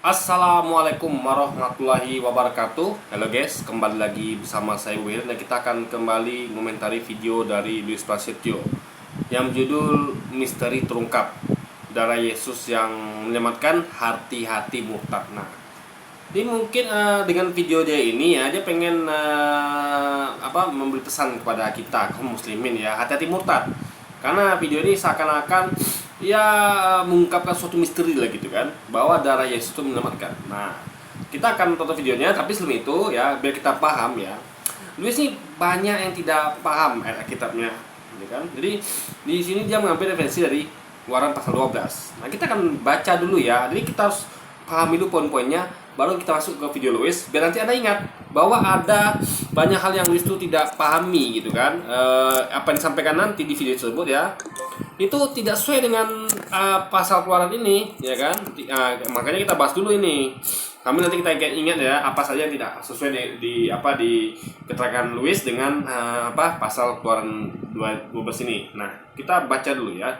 Assalamualaikum warahmatullahi wabarakatuh. Halo guys, kembali lagi bersama saya Will dan kita akan kembali mengomentari video dari Luis Prasetyo yang berjudul Misteri Terungkap, Darah Yesus yang Menyelamatkan Hati-Hati Murtad. Nah, ini mungkin dengan video dia ini ya, dia pengen memberi pesan kepada kita kaum muslimin ya, hati-hati murtad. Karena video ini seakan-akan ya mengungkapkan suatu misteri lah gitu kan, bahwa darah Yesus itu menyelamatkan. Nah, kita akan tonton videonya, tapi sebelum itu ya biar kita paham ya. Luis ini banyak yang tidak paham Alkitabnya, gitu kan. Jadi di sini dia mengambil referensi dari Keluaran pasal 12. Nah, kita akan baca dulu ya. Jadi kita harus pahami dulu poin-poinnya, baru kita masuk ke video Luis, biar nanti Anda ingat bahwa ada banyak hal yang Luis itu tidak pahami gitu kan. Apa yang disampaikan nanti di video tersebut ya, itu tidak sesuai dengan pasal Keluaran ini ya kan. Makanya kita bahas dulu ini. Kami nanti kita ingat ya apa saja yang tidak sesuai di keterangan Luis dengan pasal Keluaran 12 ini. Nah, kita baca dulu ya.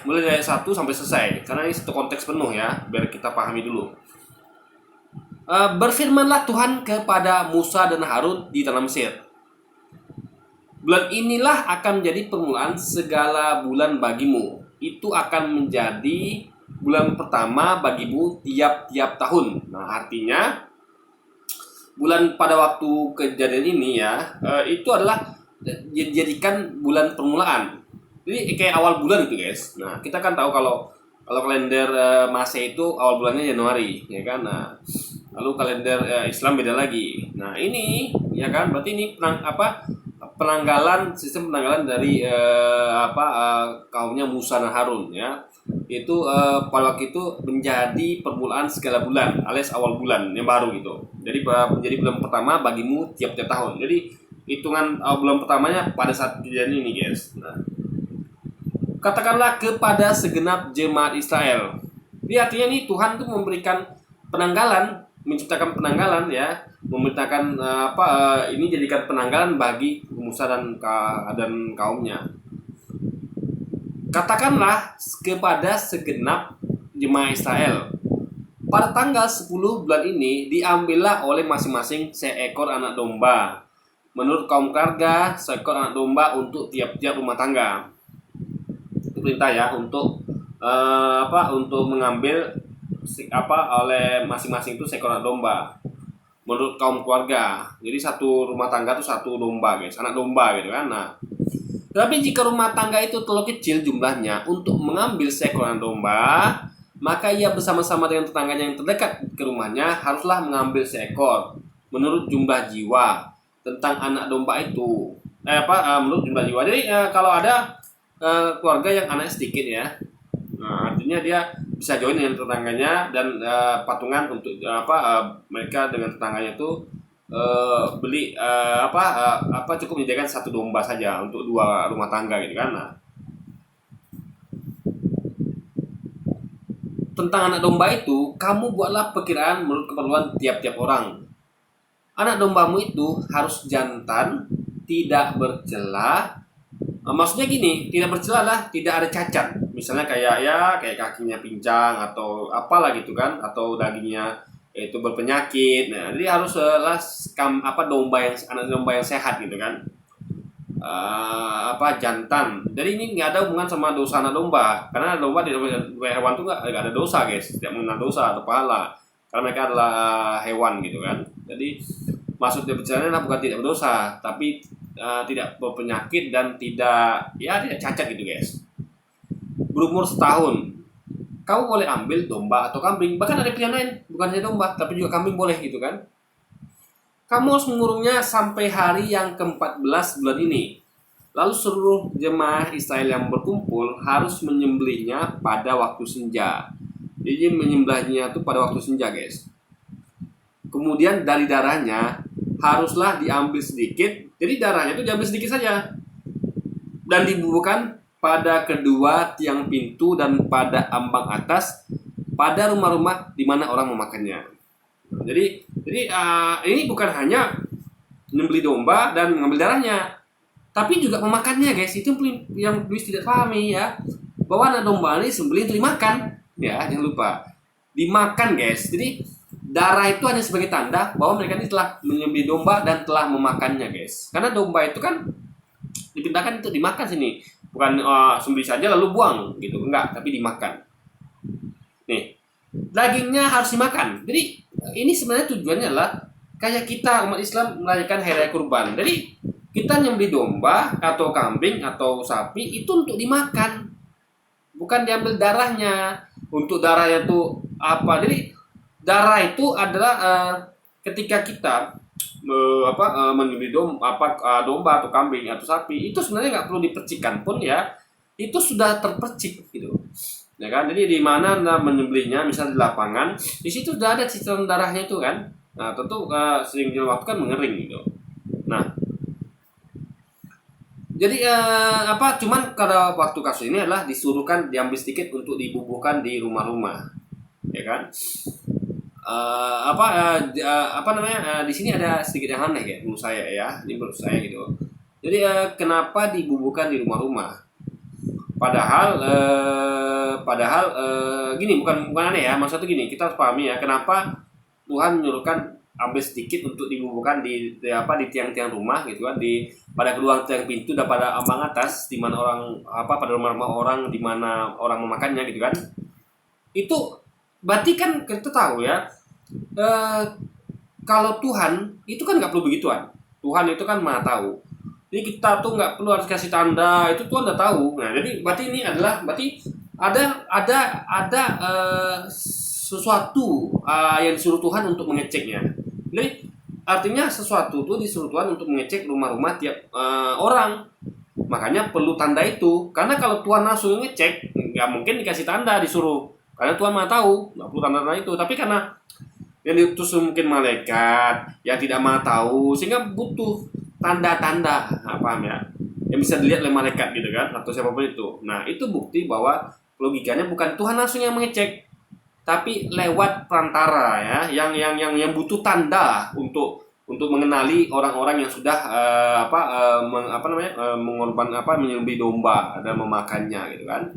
Mulai dari 1 sampai selesai, karena ini satu konteks penuh ya, biar kita pahami dulu. Berfirmanlah Tuhan kepada Musa dan Harun di tanah Mesir, bulan inilah akan menjadi permulaan segala bulan bagimu. Itu akan menjadi bulan pertama bagimu tiap-tiap tahun. Nah, artinya bulan pada waktu kejadian ini ya, itu adalah dijadikan bulan permulaan. Jadi kayak awal bulan gitu guys. Nah, kita kan tahu kalau kalender Masehi itu awal bulannya Januari ya kan. Nah, lalu kalender Islam beda lagi. Nah, ini ya kan berarti ini sistem penanggalan dari kaumnya Musa dan Harun ya. Itu pada waktu itu menjadi permulaan segala bulan alias awal bulan yang baru gitu. Jadi menjadi bulan pertama bagimu tiap-tiap tahun. Jadi hitungan bulan pertamanya pada saat kejadian ini guys. Nah, katakanlah kepada segenap jemaat Israel. Jadi artinya ini Tuhan tuh memberikan penanggalan, menciptakan penanggalan ya, memerintahkan ini jadikan penanggalan bagi Musa dan kaumnya. Katakanlah kepada segenap jemaat Israel, pada tanggal 10 bulan ini diambillah oleh masing-masing seekor anak domba, menurut kaum keluarga seekor anak domba untuk tiap-tiap rumah tangga. Perintah ya untuk mengambil oleh masing-masing itu seekor anak domba menurut kaum keluarga. Jadi satu rumah tangga itu satu domba guys, anak domba gitu kan. Nah, tapi jika rumah tangga itu terlalu kecil jumlahnya untuk mengambil seekor anak domba, maka ia bersama-sama dengan tetangganya yang terdekat ke rumahnya haruslah mengambil seekor menurut jumlah jiwa tentang anak domba itu. Menurut jumlah jiwa. Jadi kalau ada keluarga yang anak sedikit ya, nah, artinya dia bisa join dengan tetangganya dan patungan untuk mereka dengan tetangganya itu beli cukup menyediakan satu domba saja untuk 2 rumah tangga gitu kan. Nah, tentang anak domba itu kamu buatlah perkiraan menurut keperluan tiap-tiap orang. Anak dombamu itu harus jantan, tidak bercela. Maksudnya gini, tidak bercela lah, tidak ada cacat. Misalnya kayak kakinya pincang atau apalah gitu kan, atau dagingnya itu berpenyakit. Nah, jadi harus anak domba yang sehat gitu kan. Jantan. Jadi ini nggak ada hubungan sama dosa anak domba, karena domba tidak hewan tuh nggak ada dosa guys, tidak mengenal dosa atau pahala, karena mereka adalah hewan gitu kan. Jadi maksudnya bercela bukan tidak berdosa, tapi tidak berpenyakit dan tidak cacat gitu guys. Berumur setahun kamu boleh ambil domba atau kambing, bahkan ada pilihan lain, bukan hanya domba tapi juga kambing boleh gitu kan. Kamu harus mengurungnya sampai hari yang ke-14 bulan ini. Lalu seluruh jemaah Israel yang berkumpul harus menyembelihnya pada waktu senja. Jadi menyembelihnya itu pada waktu senja guys. Kemudian dari darahnya haruslah diambil sedikit. Jadi darahnya itu diambil sedikit saja dan dibubuhkan pada kedua tiang pintu dan pada ambang atas pada rumah-rumah di mana orang memakannya. Jadi ini bukan hanya membeli domba dan mengambil darahnya, tapi juga memakannya guys. Itu yang Luis tidak pahami ya, bahwa anak domba ini sembelih untuk dimakan ya, jangan lupa. dimakan guys. Jadi darah itu hanya sebagai tanda bahwa mereka ini telah menyembelih domba dan telah memakannya guys. Karena domba itu kan dipindahkan untuk dimakan sini, bukan sembelih saja lalu buang gitu, enggak, tapi dimakan. Nih, dagingnya harus dimakan. Jadi ini sebenarnya tujuannya adalah kayak kita umat Islam merayakan hari raya kurban. Jadi kita nyembelih domba atau kambing atau sapi itu untuk dimakan, bukan diambil darahnya. Untuk darahnya itu apa? Jadi darah itu adalah ketika kita menyembelih domba atau kambing atau sapi, itu sebenarnya nggak perlu dipercikkan pun ya, itu sudah terpercik gitu ya kan. Jadi di mana Anda menyembelihnya, misalnya di lapangan, di situ sudah ada cicilan darahnya itu kan. Nah tentu sering waktu kan mengering gitu. Nah jadi cuman pada waktu kasus ini adalah disuruhkan diambil sedikit untuk dibubuhkan di rumah-rumah ya kan. Di sini ada sedikit yang aneh ya menurut saya ya, ini menurut saya gitu. Jadi kenapa dibubuhkan di rumah-rumah? Padahal gini, bukan aneh ya, maksudnya gini, kita harus pahami ya kenapa Tuhan menyuruhkan ambil sedikit untuk dibubuhkan di tiang-tiang rumah gitu kan, pada kedua tiang pintu dan pada ambang atas di mana pada rumah-rumah orang di mana orang memakannya gitu kan. Itu berarti kan kita tahu ya, kalau Tuhan itu kan nggak perlu begituan. Tuhan itu kan maha tahu. Jadi kita tuh nggak perlu harus kasih tanda, itu Tuhan udah tahu. Nah jadi berarti ini adalah ada sesuatu yang disuruh Tuhan untuk mengeceknya. Jadi artinya sesuatu itu disuruh Tuhan untuk mengecek rumah-rumah tiap orang. Makanya perlu tanda itu. Karena kalau Tuhan langsung ngecek, nggak mungkin dikasih tanda disuruh. Karena Tuhan maha tahu, nggak perlu tanda-tanda itu. Tapi karena yang diutus mungkin malaikat yang tidak maha tahu, sehingga butuh tanda-tanda, paham ya? Yang bisa dilihat oleh malaikat gitu kan, atau siapapun itu. Nah itu bukti bahwa logikanya bukan Tuhan langsung yang mengecek, tapi lewat perantara ya, yang butuh tanda untuk mengenali orang-orang yang sudah mengorban menyembelih domba dan memakannya gitu kan.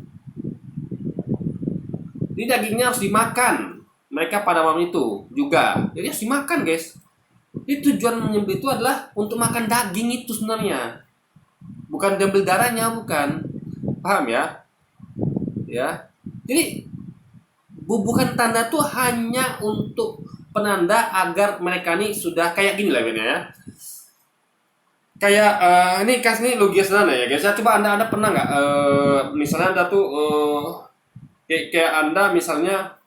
Ini dagingnya harus dimakan mereka pada malam itu juga. Jadi harus dimakan guys. Jadi tujuan menyembelih itu adalah untuk makan daging itu sebenarnya, bukan diambil darahnya, bukan. Paham ya? Ya. Jadi bubuhan tanda tuh hanya untuk penanda agar mereka ini sudah kayak gini lah ya. Kayak ini logis sederhana ya guys. Coba anda pernah nggak misalnya anda tuh kayak anda misalnya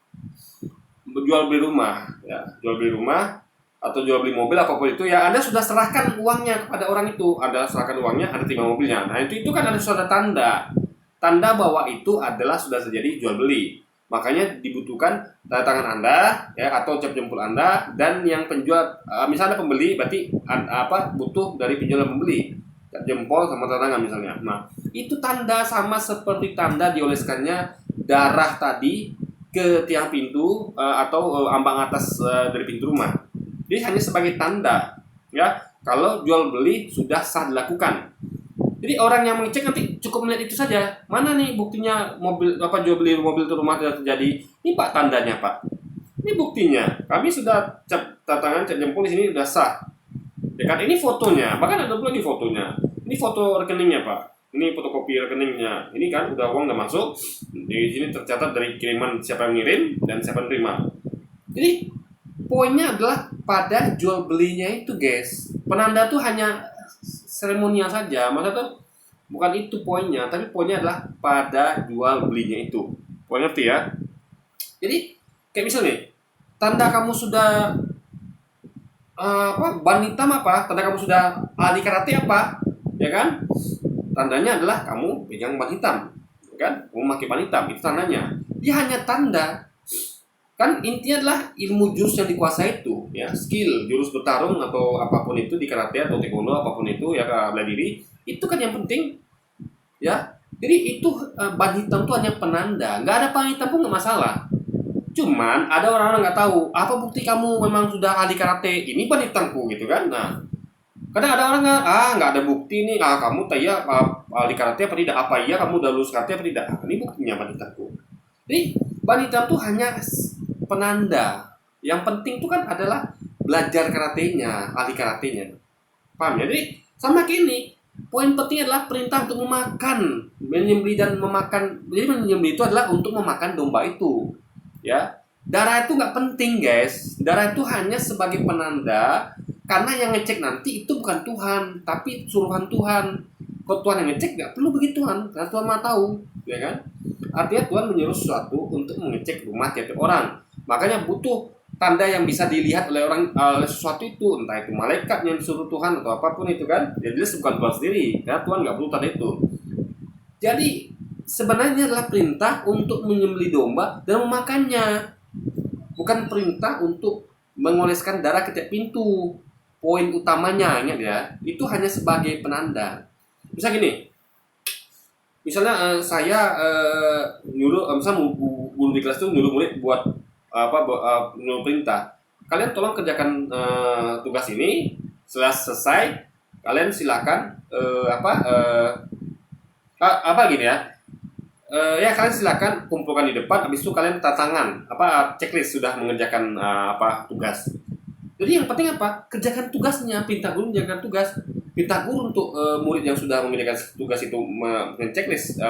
jual beli rumah ya, atau jual beli mobil apapun itu ya, Anda sudah serahkan uangnya kepada orang itu, Anda serahkan uangnya, Anda terima mobilnya. Nah itu kan ada suatu tanda bahwa itu adalah sudah terjadi jual beli. Makanya dibutuhkan tanda tangan Anda ya, atau cap jempol Anda, dan yang penjual misalnya pembeli berarti butuh dari penjual dan pembeli cap jempol sama tanda tangan misalnya. Nah itu tanda sama seperti tanda dioleskannya darah tadi ke tiang pintu atau ambang atas dari pintu rumah. Jadi hanya sebagai tanda ya kalau jual beli sudah sah dilakukan. Jadi orang yang mengecek nanti cukup melihat itu saja. Mana nih buktinya jual beli mobil itu rumah sudah terjadi? Ini Pak tandanya Pak. Ini buktinya. Kami sudah cap tangan, cap jempol di sini sudah sah. Ya kan ini fotonya. Bahkan ada lagi fotonya. Ini foto rekeningnya Pak. Ini fotokopi rekeningnya. Ini kan udah uang udah masuk. Di sini tercatat dari kiriman siapa yang ngirim dan siapa yang terima. Jadi poinnya adalah pada jual belinya itu guys. Penanda tuh hanya seremonial saja. Maksudnya tuh bukan itu poinnya, tapi poinnya adalah pada jual belinya itu. Poin ngerti ya? Jadi kayak misalnya tanda kamu sudah ban hitam apa? Tanda kamu sudah ahli karate apa? Ya kan? Tandanya adalah kamu pegang ban hitam, kan? Kamu pakai ban hitam, itu tandanya. Dia hanya tanda. Kan intinya adalah ilmu jurus yang dikuasai itu, ya, skill jurus bertarung atau apapun itu di karate atau taekwondo apapun itu ya, bela diri, itu kan yang penting, ya. Jadi itu ban hitam itu hanya penanda, nggak ada ban hitam pun nggak masalah. Cuman ada orang-orang nggak tahu apa bukti kamu memang sudah ahli karate, ini ban hitamku gitu kan. Nah kadang ada orang nggak ada bukti nih, kamu ya ahli karate apa tidak, apa iya kamu udah lulus karate apa tidak, ini buktinya ban hitamku. Jadi ban hitam tuh hanya penanda. Yang penting itu kan adalah belajar karatenya, ahli karatenya. Paham ya? Jadi sama kayak ini. Poin penting adalah perintah untuk memakan, menyembelih dan memakan. Jadi menyembelih itu adalah untuk memakan domba itu. Ya, darah itu nggak penting, guys. Darah itu hanya sebagai penanda, karena yang ngecek nanti itu bukan Tuhan, tapi suruhan Tuhan. Kalau Tuhan yang ngecek nggak perlu begituan, karena Tuhan Maha tahu, ya kan? Artinya Tuhan menyuruh sesuatu untuk mengecek rumah tiap orang. Makanya butuh tanda yang bisa dilihat oleh orang, oleh sesuatu itu, entah itu malaikat yang disuruh Tuhan atau apapun itu kan. Jadi bukan Tuhan sendiri, karena Tuhan nggak perlu tanda itu. Jadi sebenarnya adalah perintah untuk menyembelih domba dan memakannya, bukan perintah untuk mengoleskan darah ke tiap pintu. Poin utamanya, ingat ya, itu hanya sebagai penanda. Misal gini, misalnya saya nyuruh, misal guru di kelas itu nyuruh murid buat nyuruh perintah, kalian tolong kerjakan tugas ini. Setelah selesai, kalian silakan gini ya. Ya kalian silakan kumpulkan di depan. Habis itu kalian tangan checklist sudah mengerjakan tugas. Jadi yang penting apa? Kerjakan tugasnya. Perintah guru mengerjakan tugas. Perintah guru untuk murid yang sudah mengerjakan tugas itu checklist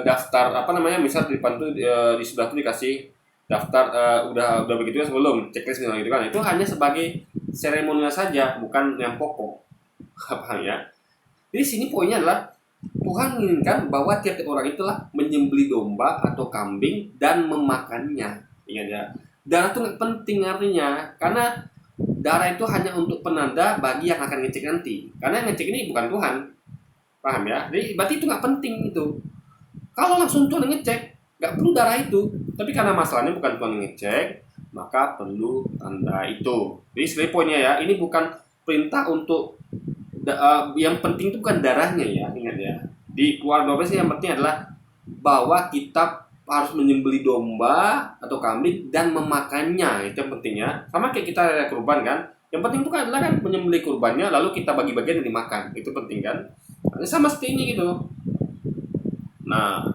daftar misal di depan tuh di sebelah tuh dikasih daftar udah begitu ya sebelum checklist gitu kan. Itu hanya sebagai seremonial saja, bukan yang pokok. Paham ya? Jadi sini poinnya adalah Tuhan menginginkan bahwa tiap orang itulah menyembelih domba atau kambing dan memakannya. Ingat ya, darah itu nggak penting artinya, karena darah itu hanya untuk penanda bagi yang akan ngecek nanti. Karena yang ngecek ini bukan Tuhan, paham ya? Jadi berarti itu nggak penting itu. Kalau langsung Tuhan ngecek, nggak perlu darah itu. Tapi karena masalahnya bukan Tuhan ngecek, maka perlu tanda itu. Jadi sebagai poinnya ya, ini bukan perintah untuk yang penting itu bukan darahnya ya, ingat ya. Di Keluaran 12 yang penting adalah bahwa kita harus menyembelih domba atau kambing dan memakannya, itu yang penting ya. Sama kayak kita ada kurban kan, yang penting bukan adalah kan menyembelih kurbannya lalu kita bagi-bagian dan dimakan, itu penting kan. Sama seperti ini gitu. Nah,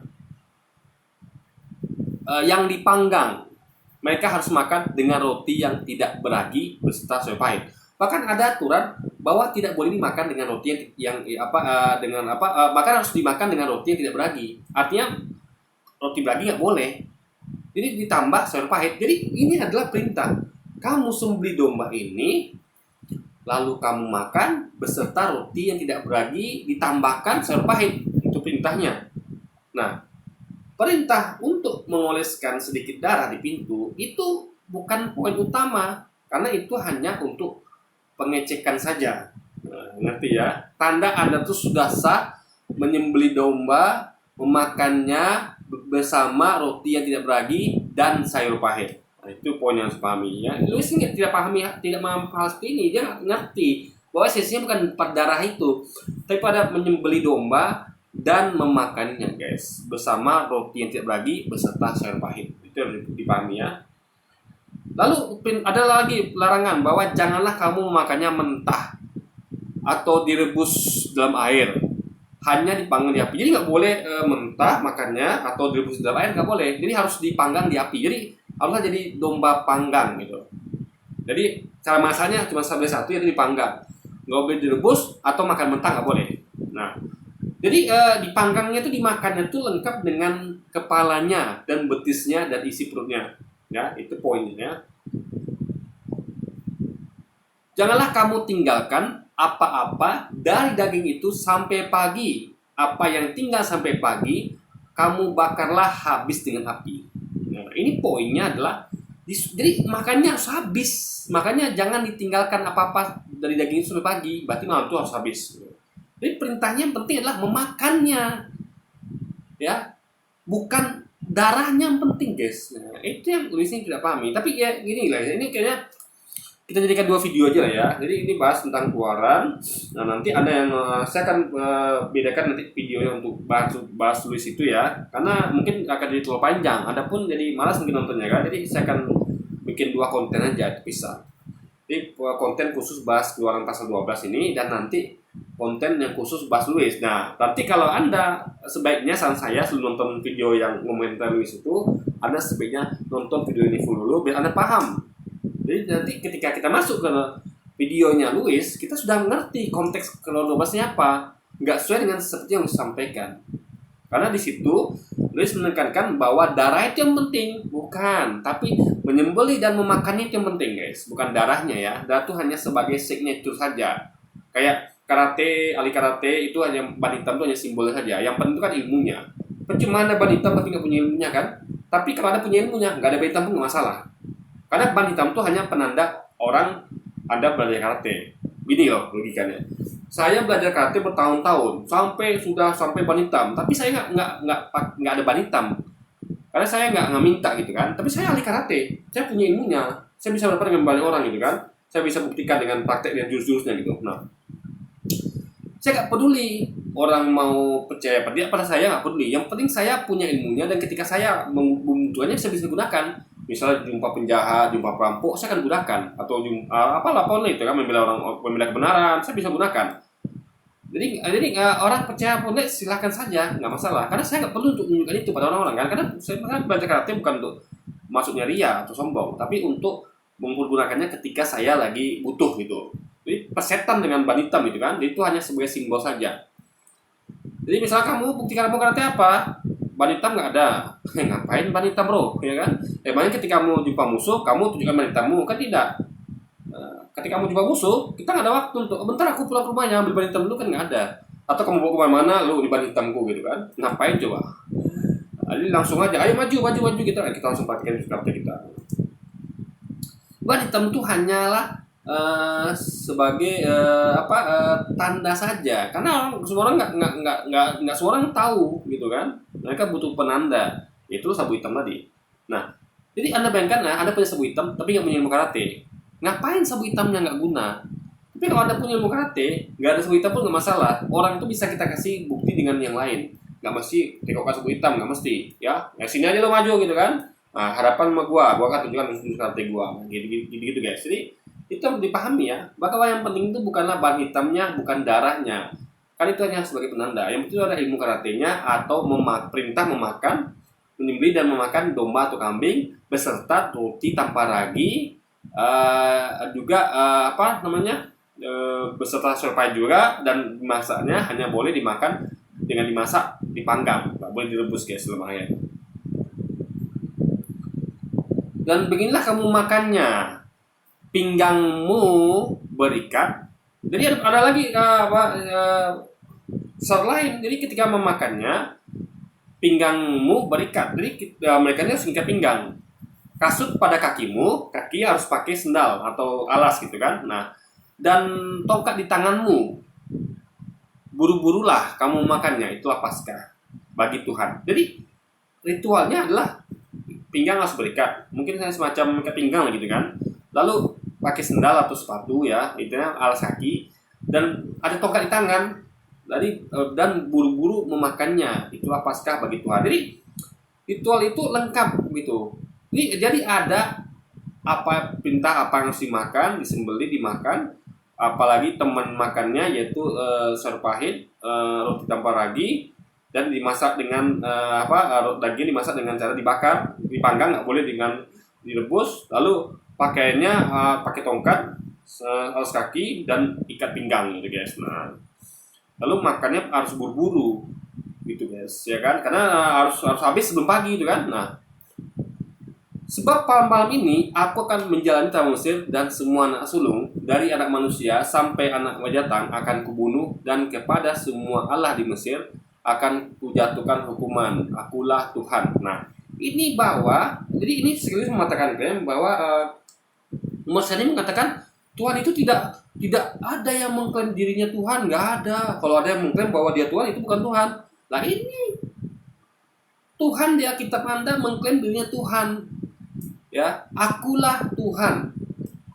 yang dipanggang mereka harus makan dengan roti yang tidak beragi beserta sayur pahit. Bahkan ada aturan bahwa tidak boleh dimakan dengan roti bahkan harus dimakan dengan roti yang tidak beragi. Artinya roti beragi nggak boleh. Jadi ditambah sayur pahit. Jadi ini adalah perintah. Kamu sembelih domba ini, lalu kamu makan beserta roti yang tidak beragi ditambahkan sayur pahit. Itu perintahnya. Nah, perintah untuk mengoleskan sedikit darah di pintu itu bukan poin utama, karena itu hanya untuk pengecekan saja. Nah, ngerti ya? Tanda Anda tuh sudah sah menyembelih domba, memakannya bersama roti yang tidak beragi dan sayur pahit. Nah, itu poin yang harus dipahami ya. Lu sih tidak pahami, tidak memahami hal seperti ini, dia ngerti bahwa esensinya bukan pada darah itu, tapi pada menyembelih domba dan memakannya, guys, bersama roti yang tidak beragi beserta sayur pahit. Itu yang dipahami ya. Lalu ada lagi larangan bahwa janganlah kamu memakannya mentah atau direbus dalam air, hanya dipanggang di api. Jadi nggak boleh mentah makannya atau direbus dalam air, nggak boleh. Jadi harus dipanggang di api. Jadi harusnya jadi domba panggang gitu. Jadi cara masaknya cuma sampai satu, yaitu dipanggang. Nggak boleh direbus atau makan mentah, nggak boleh. Nah, jadi dipanggangnya itu, dimakannya itu lengkap dengan kepalanya dan betisnya dan isi perutnya. Ya, itu poinnya. Janganlah kamu tinggalkan apa-apa dari daging itu sampai pagi. Apa yang tinggal sampai pagi, kamu bakarlah habis dengan api. Nah, ini poinnya adalah, jadi makannya harus habis. Makanya jangan ditinggalkan apa-apa dari daging itu sampai pagi. Berarti malam itu harus habis. Jadi perintahnya yang penting adalah memakannya. Ya, bukan darahnya yang penting, guys. Nah, itu yang Luisnya tidak pahami. Tapi ya gini lah, ini kayaknya kita jadikan 2 video aja lah ya. Jadi ini bahas tentang Keluaran. Nah, nanti ada yang saya akan bedakan nanti videonya untuk bahas Luis itu ya. Karena mungkin akan jadi terlalu panjang. Adapun jadi malas mungkin nontonnya kan. Jadi saya akan bikin 2 konten aja bisa. Jadi konten khusus bahas Keluaran pasal 12 ini, dan nanti konten yang khusus bahas Luis. Nah, berarti kalau Anda, sebaiknya saran saya sebelum nonton video yang komentar Luis itu, Anda sebaiknya nonton video ini full dulu biar Anda paham. Jadi nanti ketika kita masuk ke videonya Louis, kita sudah mengerti konteks kronologisnya apa, nggak sesuai dengan seperti yang disampaikan. Karena di situ Louis menekankan bahwa darah itu yang penting, bukan, tapi menyembelih dan memakannya itu yang penting, guys, bukan darahnya ya. Darah itu hanya sebagai signature saja. Kayak karate, ahli karate itu hanya ban hitam itu hanya simbolnya saja. Yang penting itu kan ilmunya. Percuma ada ban hitam tapi nggak punya ilmunya kan? Tapi kalau ada punya ilmunya, nggak ada ban hitam pun nggak masalah. Karena ban hitam itu hanya penanda orang Anda belajar karate. Gini loh logikanya. Saya belajar karate bertahun-tahun sampai ban hitam, tapi saya nggak ada ban hitam. Karena saya nggak minta gitu kan. Tapi saya ahli karate, saya punya ilmunya, saya bisa berdebat dengan banyak orang gitu kan. Saya bisa buktikan dengan praktek dan jurus-jurusnya gitu. Nah, saya nggak peduli orang mau percaya pada saya, nggak peduli. Yang penting saya punya ilmunya dan ketika saya membutuhkannya saya bisa gunakan. Misalnya jumpa penjahat, jumpa perampok, saya akan gunakan. Atau apalah itu kan, membela kebenaran, saya bisa gunakan. Jadi orang percaya pun silahkan saja, nggak masalah. Karena saya nggak perlu untuk menunjukkan itu pada orang-orang kan. Karena saya belajar karate bukan untuk maksudnya ria atau sombong, tapi untuk menggunakannya ketika saya lagi butuh gitu. Jadi persetan dengan ban hitam gitu kan, itu hanya sebagai simbol saja. Jadi misalnya kamu buktikan kamu karate apa? Ban hitam nggak ada. Ngapain ban hitam bro? Ya kan? Makanya ketika kamu jumpa musuh, kamu tunjukkan ban hitammu kan tidak. Ketika kamu jumpa musuh, kita nggak ada waktu untuk bentar aku pulang ke rumahnya ambil ban hitam dulu kan nggak ada. Atau kamu bawa kemana-mana, lu di ban hitamku gitu kan? Ngapain coba? Jadi langsung aja, ayo maju kita langsung praktikin karate kita. Ban hitam itu hanyalah sebagai tanda saja, karena semua orang nggak semua orang tahu gitu kan. Mereka butuh penanda, itu sabu hitam tadi. Nah, jadi Anda bayangkan, Anda punya sabu hitam tapi nggak punya ilmu karate. Ngapain sabu hitamnya nggak guna? Tapi kalau Anda punya ilmu karate, nggak ada sabu hitam pun nggak masalah. Orang itu bisa kita kasih bukti dengan yang lain. Nggak mesti tekokkan sabu hitam, nggak mesti. Ya sini aja lo maju gitu kan. Nah, harapan sama gua akan tunjukkan ilmu karate gua. Gitu guys. Jadi itu harus dipahami ya. Bahwa yang penting itu bukanlah ban hitamnya, bukan darahnya. Kan itu hanya sebagai penanda. Yang penting ada ilmu karatenya atau perintah memakan, menyembelih dan memakan domba atau kambing beserta roti tanpa ragi, beserta serpai juga, dan masaknya hanya boleh dimakan dengan dimasak dipanggang, nggak boleh direbus guys lemahnya. Dan beginilah kamu makannya, pinggangmu berikat. Jadi ada lagi syarat lain. Jadi ketika memakannya, pinggangmu berikat. Jadi mereka ini harus mengikat pinggang. Kasut pada kakimu, kaki harus pakai sendal atau alas gitu kan. Nah, dan tongkat di tanganmu. Buru-burulah kamu makannya, itulah Paskah bagi Tuhan. Jadi ritualnya adalah pinggang harus berikat. Mungkin semacam ikat pinggang gitu kan. Lalu pakai sendal atau sepatu ya, itu alas kaki, dan ada tongkat di tangan. Dan buru-buru memakannya, itulah Paskah bagi Tuhan. Jadi ritual itu lengkap gitu. Jadi ada perintah apa yang harus dimakan, disembelih, dimakan, apalagi teman makannya yaitu serpahit, roti tanpa ragi, dan dimasak dengan daging dimasak dengan cara dibakar, dipanggang, nggak boleh dengan direbus. Lalu pakaiannya pakai tongkat, alas kaki, dan ikat pinggang gitu guys. Nah, lalu makannya harus buru-buru gitu guys, ya kan? Karena harus habis sebelum pagi gitu kan. Nah, sebab malam ini aku akan menjalani tanah Mesir, dan semua anak sulung dari anak manusia sampai anak wajatang akan kubunuh, dan kepada semua Allah di Mesir akan kujatuhkan hukuman. Akulah Tuhan. Nah, ini jadi ini sekaligus mengatakan bahwa Musa ini mengatakan Tuhan itu tidak ada yang mengklaim dirinya Tuhan, nggak ada. Kalau ada yang mengklaim bahwa dia Tuhan, itu bukan Tuhan. Nah, ini Tuhan di Alkitab Anda mengklaim dirinya Tuhan. Ya, akulah Tuhan.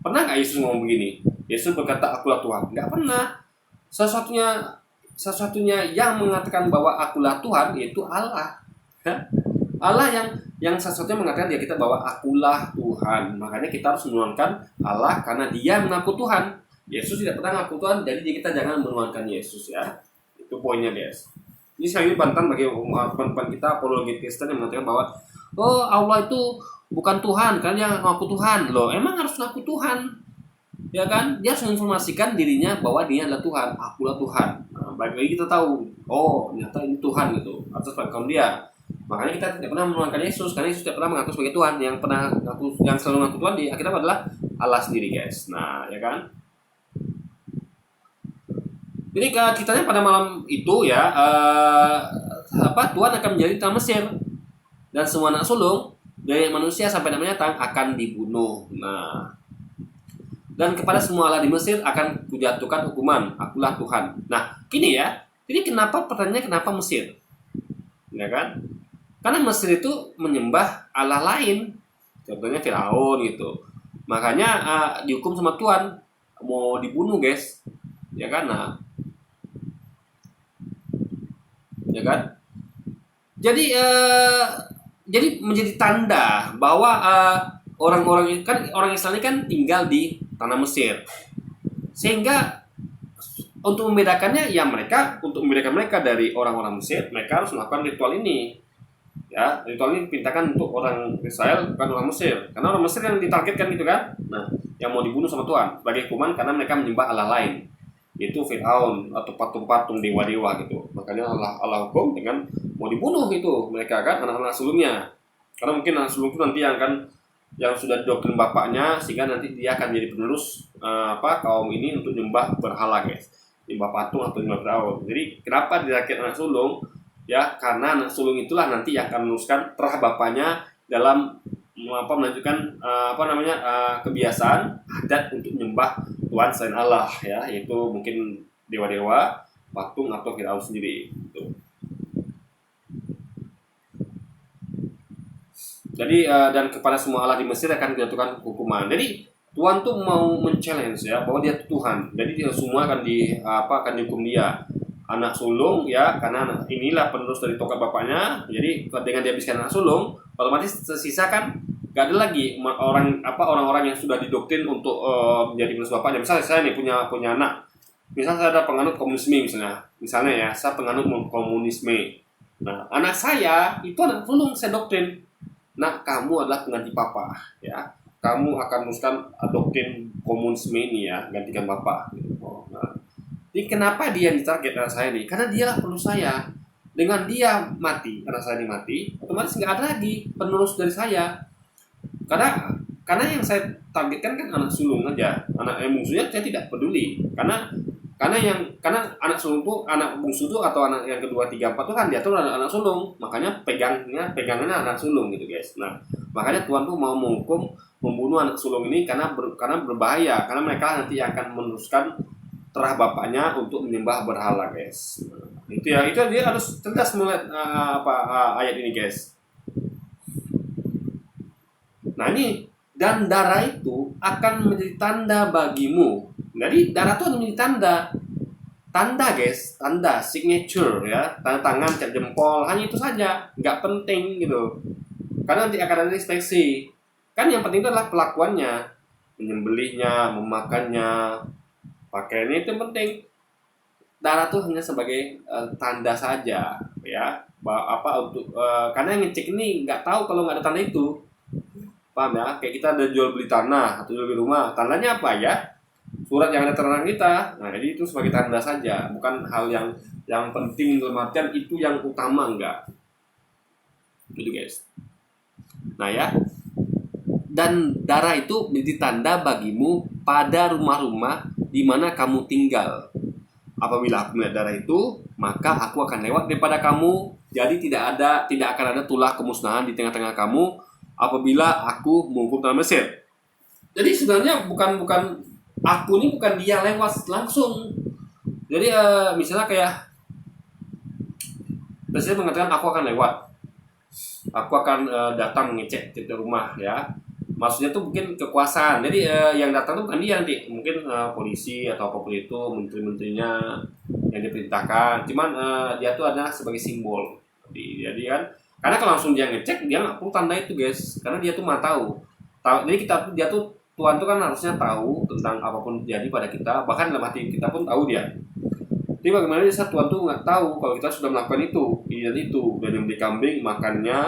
Pernah nggak Yesus ngomong begini? Yesus berkata akulah Tuhan? Nggak pernah. Satu-satunya yang mengatakan bahwa akulah Tuhan yaitu Allah. Allah yang satu-satunya mengatakan kita bahwa akulah Tuhan. Makanya kita harus menuhankan Allah karena Dia mengaku Tuhan. Yesus tidak pernah mengaku Tuhan, jadi kita jangan menuhankan Yesus ya. Itu poinnya guys. Ini saya ini bantahan bagi teman-teman kita apologi Kristen yang mengatakan bahwa oh Allah itu bukan Tuhan, karena dia ngaku Tuhan. Loh, emang harus ngaku Tuhan, ya kan? Dia harus menginformasikan dirinya bahwa dia adalah Tuhan, akulah Tuhan. Nah, baik lagi kita tahu, oh ternyata ini Tuhan gitu atas pengakuan dia. Makanya kita tidak pernah menuhankan Yesus, karena Yesus tidak pernah mengaku sebagai Tuhan. Yang pernah ngaku, yang selalu mengaku Tuhan di akhirnya adalah Allah sendiri, guys. Nah, ya kan? Jadi ceritanya pada malam itu ya, Tuhan akan menjadi tanah Mesir, dan semua anak sulung dari manusia sampai namanya binatang akan dibunuh. Nah, dan kepada semua Allah di Mesir akan kujatuhkan hukuman, akulah Tuhan. Nah, gini ya. Jadi pertanyaannya kenapa Mesir? Ya kan? Karena Mesir itu menyembah Allah lain. Contohnya Firaun gitu. Makanya dihukum sama Tuhan, mau dibunuh, guys. Ya kan? Nah, ya kan? Jadi menjadi tanda bahwa orang-orang kan, orang Israel ini kan tinggal di tanah Mesir, sehingga untuk membedakannya ya untuk membedakan mereka dari orang-orang Mesir, mereka harus melakukan ritual ini. Ya, ritual ini diperintahkan untuk orang Israel, bukan orang Mesir, karena orang Mesir yang ditargetkan gitu kan. Nah, yang mau dibunuh sama Tuhan sebagai hukuman karena mereka menyembah Allah lain, yaitu Firaun atau patung-patung dewa-dewa gitu. Makanya Allah hukum dengan mau dibunuh itu mereka kan, anak-anak sulungnya. Karena mungkin anak sulung itu nanti yang sudah didoktrin bapaknya, sehingga nanti dia akan jadi penerus kaum ini untuk nyembah berhala, guys, nyembah patung atau nyembah Firaun. Jadi kenapa dirakit anak sulung? Ya, karena anak sulung itulah nanti yang akan meneruskan terah bapaknya dalam melanjutkan kebiasaan adat untuk menyembah Tuhan selain Allah, ya, yaitu mungkin dewa-dewa, patung atau Firaun sendiri gitu. Jadi dan kepada semua Allah di Mesir akan dijatuhkan hukuman. Jadi Tuhan tuh mau men-challenge ya bahwa dia Tuhan. Jadi dia semua akan dihukum dia. Anak sulung ya, karena inilah penerus dari tongkat bapaknya. Jadi dengan dihabiskan anak sulung, otomatis tersisa kan gak ada lagi orang-orang yang sudah didoktrin untuk menjadi penerus bapaknya. Misalnya saya nih punya anak. Misalnya saya ada penganut komunisme misalnya ya, saya penganut komunisme. Nah, anak saya itu anak sulung saya doktrin. Nah, kamu adalah pengganti papa ya. Kamu akan meneruskan doktrin komunisme ini ya, gantikan bapak gitu. Nah, jadi kenapa dia ditarget anak saya nih? Karena dialah penerus saya. Dengan dia mati, anak saya ini mati, otomatis nggak ada lagi penerus dari saya. Karena yang saya targetkan kan anak sulung aja. Anak yang bungsunya saya tidak peduli. Karena anak sulung tuh, anak bungsu tuh atau anak yang kedua, tiga, empat tuh kan diatur anak sulung. Makanya pegangannya anak sulung gitu, guys. Nah, makanya Tuhan tuh mau menghukum membunuh anak sulung ini karena berbahaya. Karena mereka nanti akan meneruskan terah bapaknya untuk menyembah berhala, guys. Itu dia harus cerdas melihat ayat ini, guys. Nah, ini dan darah itu akan menjadi tanda bagimu. Jadi darah itu akan menjadi tanda, guys, tanda signature ya, tanda tangan, cap jempol, hanya itu saja, nggak penting gitu. Karena nanti akan ada inspeksi. Kan yang penting itu adalah pelakuannya, menyembelihnya, memakannya, pakaiannya itu penting. Darah tuh hanya sebagai tanda saja ya. Karena yang ngecek ini nggak tahu kalau nggak ada tanda itu. Paham ya? Kayak kita ada jual beli tanah atau jual beli rumah, tandanya apa ya? Surat yang ada tanda kita. Nah, jadi itu sebagai tanda saja, bukan hal yang penting dalam artian itu yang utama, enggak. Gitu, guys. Nah, ya. Dan darah itu menjadi tanda bagimu pada rumah-rumah di mana kamu tinggal. Apabila aku melihat darah itu, maka aku akan lewat daripada kamu. Jadi tidak akan ada tulah kemusnahan di tengah-tengah kamu apabila aku menghukum tanah Mesir. Jadi sebenarnya bukan aku ini bukan dia lewat langsung. Jadi misalnya kayak Presiden mengatakan aku akan lewat, aku akan datang mengecek di rumah ya. Maksudnya tuh mungkin kekuasaan. Jadi yang datang tuh bukan dia nanti, mungkin polisi atau apapun itu, menteri-menterinya yang diperintahkan. Cuman dia tuh ada sebagai simbol. Jadi kan, karena kalau langsung dia ngecek, dia nggak perlu tanda itu, guys. Karena dia tuh mah tahu. Jadi dia tuh Tuhan tuh kan harusnya tahu tentang apapun terjadi pada kita, bahkan dalam hati kita pun tahu dia. Jadi bagaimana saat Tuhan tuh nggak tahu kalau kita sudah melakukan itu, dan nyembelih kambing, makannya,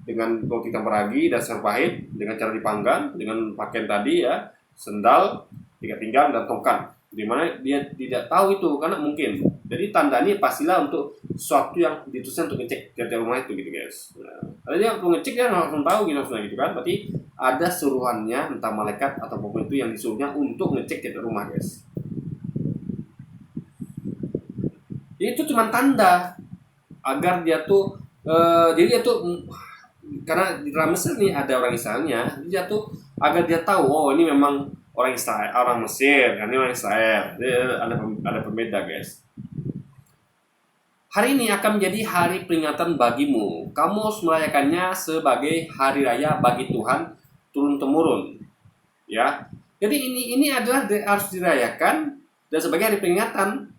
dengan roti tanpa ragi dan sayur pahit dengan cara dipanggang dengan pakaian tadi ya, sendal, ikat pinggang dan tongkat. Di mana dia tidak tahu itu karena mungkin. Jadi tanda ini pastilah untuk sesuatu yang dituliskan untuk ngecek tiap rumah itu gitu guys. Nah, kalau dia mau ngecek dia langsung tahu gitu gitu kan. Berarti ada suruhannya entah malaikat atau apapun itu yang disuruhnya untuk ngecek tiap rumah guys. Itu cuma tanda agar dia tuh jadi dia tuh karena di dalam Mesir nih ada orang Israelnya, dia tuh agar dia tahu oh ini memang orang Israel, orang Mesir, ini orang Israel. Jadi ada pembeda guys. Hari ini akan menjadi hari peringatan bagimu. Kamu harus merayakannya sebagai hari raya bagi Tuhan turun temurun. Ya. Jadi ini adalah harus dirayakan dan sebagai hari peringatan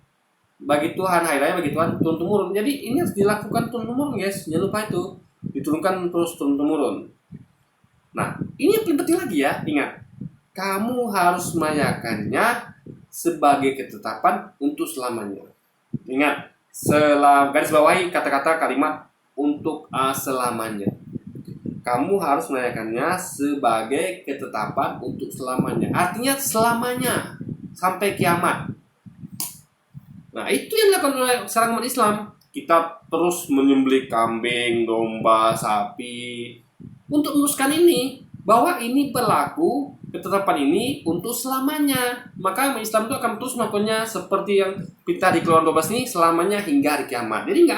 bagi Tuhan, hari raya bagi Tuhan turun temurun. Jadi ini harus dilakukan turun temurun guys. Jangan lupa itu. Diturunkan terus turun temurun. Nah, ini yang paling penting lagi ya, ingat. Kamu harus merayakannya sebagai ketetapan untuk selamanya. Ingat, garis bawahi kata-kata kalimat untuk selamanya. Kamu harus merayakannya sebagai ketetapan untuk selamanya. Artinya selamanya sampai kiamat. Nah, itu yang dilakukan oleh seorang umat Islam. Kita terus menyembelih kambing, domba, sapi untuk meneruskan ini, bahwa ini berlaku ketetapan ini untuk selamanya. Maka Islam itu akan terus melakukannya seperti yang kita di Keluaran 12 ini selamanya hingga hari kiamat. Jadi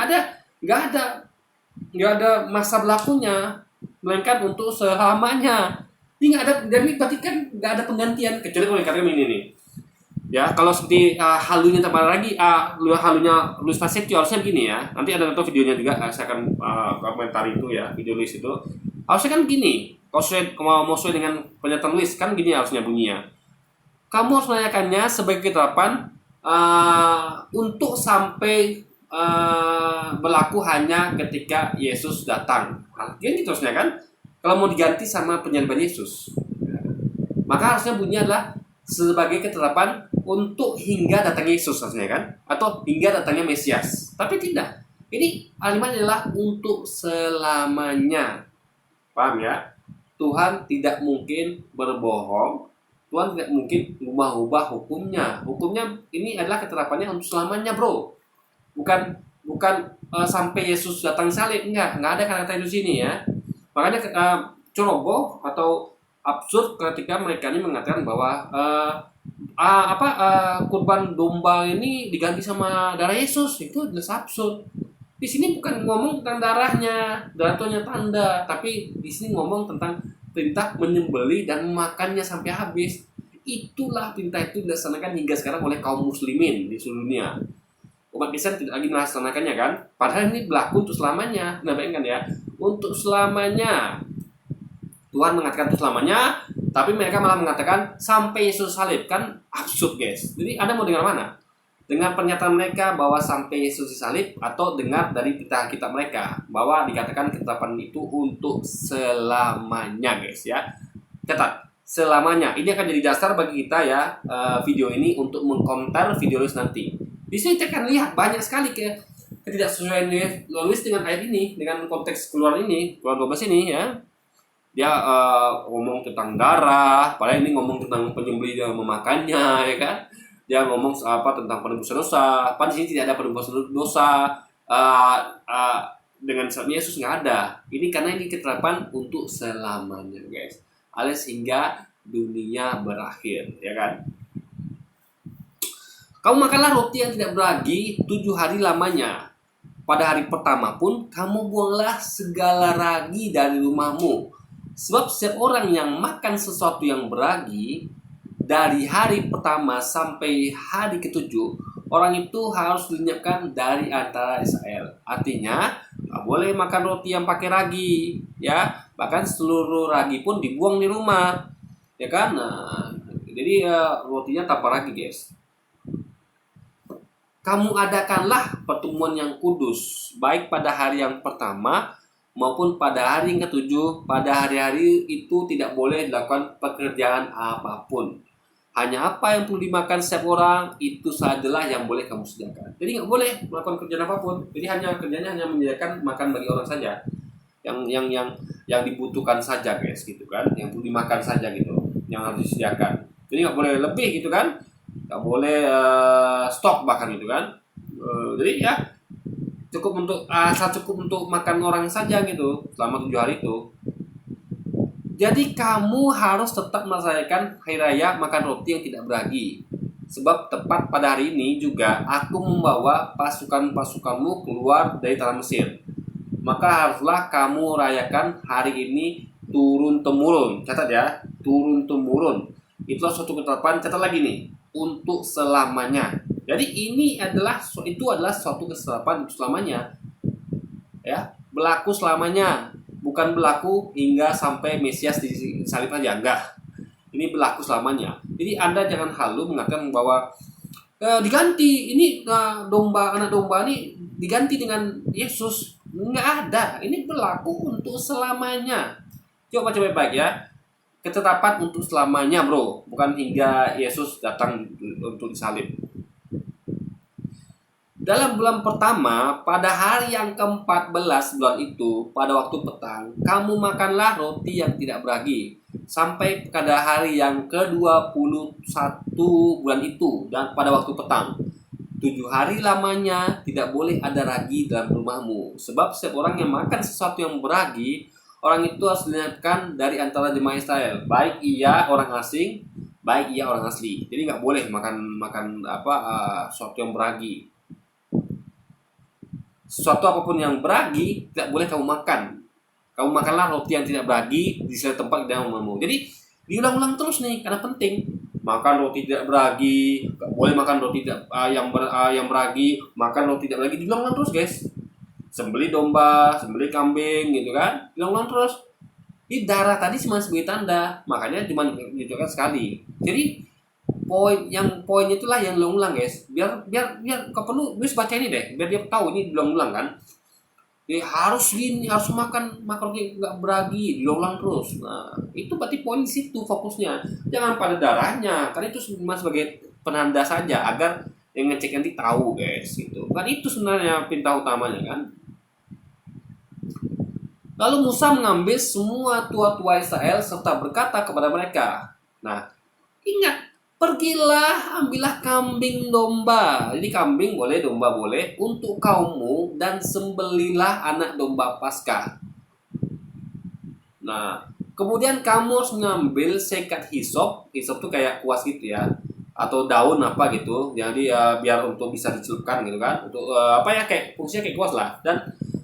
nggak ada masa berlakunya, melainkan untuk selamanya. Ini nggak ada, dan ini berarti kan nggak ada penggantian kecuali kalau dikatakan ini nih. Ya, kalau seperti halunya tambah lagi, halunya Luis Prasetyo harusnya begini ya. Nanti ada nonton videonya juga, saya akan komentar itu ya, video Luis itu. Harusnya kan begini, kalau mau sesuai dengan pernyataan Luis, kan gini harusnya bunyinya. Kamu harus menanyakannya sebagai ketetapan untuk sampai berlaku hanya ketika Yesus datang. Artinya gitu harusnya kan. Kalau mau diganti sama penyembahan Yesus, maka harusnya bunyinya adalah sebagai ketetapan untuk hingga datangnya Yesus harusnya kan, atau hingga datangnya Mesias. Tapi tidak. Ini kalimat adalah untuk selamanya. Paham ya? Tuhan tidak mungkin berbohong. Tuhan tidak mungkin ubah-ubah hukumnya. Hukumnya ini adalah ketetapannya untuk selamanya, bro. Bukan sampai Yesus datang salib. Enggak ada kata-kata itu sini ya. Makanya ceroboh atau absurd ketika mereka ini mengatakan bahwa kurban domba ini diganti sama darah Yesus. Itu jelas absurd. Di sini bukan ngomong tentang darahnya, darahnya tanda, tapi di sini ngomong tentang perintah menyembelih dan makannya sampai habis. Itulah perintah itu dilaksanakan hingga sekarang oleh kaum muslimin di seluruh dunia. Umat Islam tidak lagi melaksanakannya kan? Padahal ini berlaku untuk selamanya. Nah, bayangkan ya, untuk selamanya. Tuhan mengatakan untuk selamanya, tapi mereka malah mengatakan sampai Yesus salib. Kan absurd guys. Jadi Anda mau dengar mana? Dengan pernyataan mereka bahwa sampai Yesus disalib, atau dengar dari kitab mereka bahwa dikatakan ketetapan itu untuk selamanya guys ya. Catat, selamanya. Ini akan jadi dasar bagi kita ya, video ini untuk mengcounter video Luis nanti. Di sini kita akan lihat banyak sekali ketidaksesuaian Luis dengan ayat ini, dengan konteks Keluaran 12 ini ya. Dia ngomong tentang darah, padahal ini ngomong tentang penyembelih yang memakannya ya kan. Dia ngomong tentang penebusan dosa. Padahal di sini tidak ada penebusan dosa dengan Yesus, nggak ada. Ini karena ini ketetapan untuk selamanya guys, alias hingga dunia berakhir ya kan. Kamu makanlah roti yang tidak beragi 7 hari lamanya. Pada hari pertama pun kamu buanglah segala ragi dari rumahmu. Sebab setiap orang yang makan sesuatu yang beragi dari hari pertama sampai hari ke-7, orang itu harus dilenyapkan dari antara Israel. Artinya, nggak boleh makan roti yang pakai ragi, ya. Bahkan seluruh ragi pun dibuang di rumah, ya kan? Nah, jadi rotinya tanpa ragi, guys. Kamu adakanlah pertemuan yang kudus, baik pada hari yang pertama maupun pada hari yang ke-7. Pada hari-hari itu tidak boleh dilakukan pekerjaan apapun. Hanya apa yang perlu dimakan setiap orang, itu sajalah yang boleh kamu sediakan. Jadi nggak boleh melakukan kerjaan apapun. Jadi kerjanya hanya menyediakan makan bagi orang saja. yang dibutuhkan saja guys gitu kan, yang perlu dimakan saja gitu, yang harus disediakan. Jadi nggak boleh lebih gitu kan, nggak boleh stok bahkan gitu kan. Jadi ya cukup untuk asal cukup untuk makan orang saja gitu selama 7 hari itu. Jadi kamu harus tetap merayakan hari raya makan roti yang tidak beragi. Sebab tepat pada hari ini juga aku membawa pasukan-pasukanmu keluar dari tanah Mesir. Maka haruslah kamu rayakan hari ini turun-temurun. Catat ya, turun-temurun. Itulah suatu ketetapan, catat lagi nih, untuk selamanya. Jadi itu adalah suatu ketetapan untuk selamanya. Ya, berlaku selamanya. Bukan berlaku hingga sampai Mesias disalib aja, enggak. Ini berlaku selamanya. Jadi Anda jangan halu mengatakan bahwa diganti ini anak domba ini diganti dengan Yesus. Enggak ada. Ini berlaku untuk selamanya. Coba baik-baik ya. Ketetapan untuk selamanya, bro. Bukan hingga Yesus datang untuk disalib. Dalam bulan pertama, pada hari yang ke-14 bulan itu, pada waktu petang, kamu makanlah roti yang tidak beragi. Sampai pada hari yang ke-21 bulan itu, dan pada waktu petang. 7 hari lamanya tidak boleh ada ragi dalam rumahmu. Sebab setiap orang yang makan sesuatu yang beragi, orang itu harus diingatkan dari antara jemaah Israel. Baik ia orang asing, baik ia orang asli. Jadi nggak boleh makan sesuatu yang beragi. Sesuatu apapun yang beragi tidak boleh kamu makan. Kamu makanlah roti yang tidak beragi di setiap tempat di dalam rumahmu. Jadi diulang-ulang terus nih karena penting. Makan roti tidak beragi, nggak boleh makan roti yang beragi, makan roti tidak beragi, diulang-ulang terus guys. Sembelih domba, sembelih kambing gitu kan, diulang-ulang terus. Di darah tadi cuma sebagai tanda, makanya cuma ditunjukkan sekali. Jadi poinnya itulah yang diulang-ulang guys, biar kau perlu bisa baca ini deh, biar dia tahu ini diulang-ulang kan. Jadi harus makan roti nggak beragi, diulang terus. Nah itu berarti poin di situ fokusnya, jangan pada darahnya, karena itu cuma sebagai penanda saja agar yang ngecek nanti tahu guys gitu. Kan itu sebenarnya perintah utamanya kan. Lalu Musa mengambil semua tua-tua Israel serta berkata kepada mereka, nah ingat, pergilah, ambillah kambing domba. Jadi kambing boleh, domba boleh, untuk kaummu, dan sembelilah anak domba Paskah. Nah, kemudian kamu harus mengambil sekat hisop. Hisop tuh kayak kuas gitu ya, atau daun apa gitu. Jadi biar untuk bisa dicelupkan gitu kan. Untuk kayak fungsinya kayak kuas lah. Dan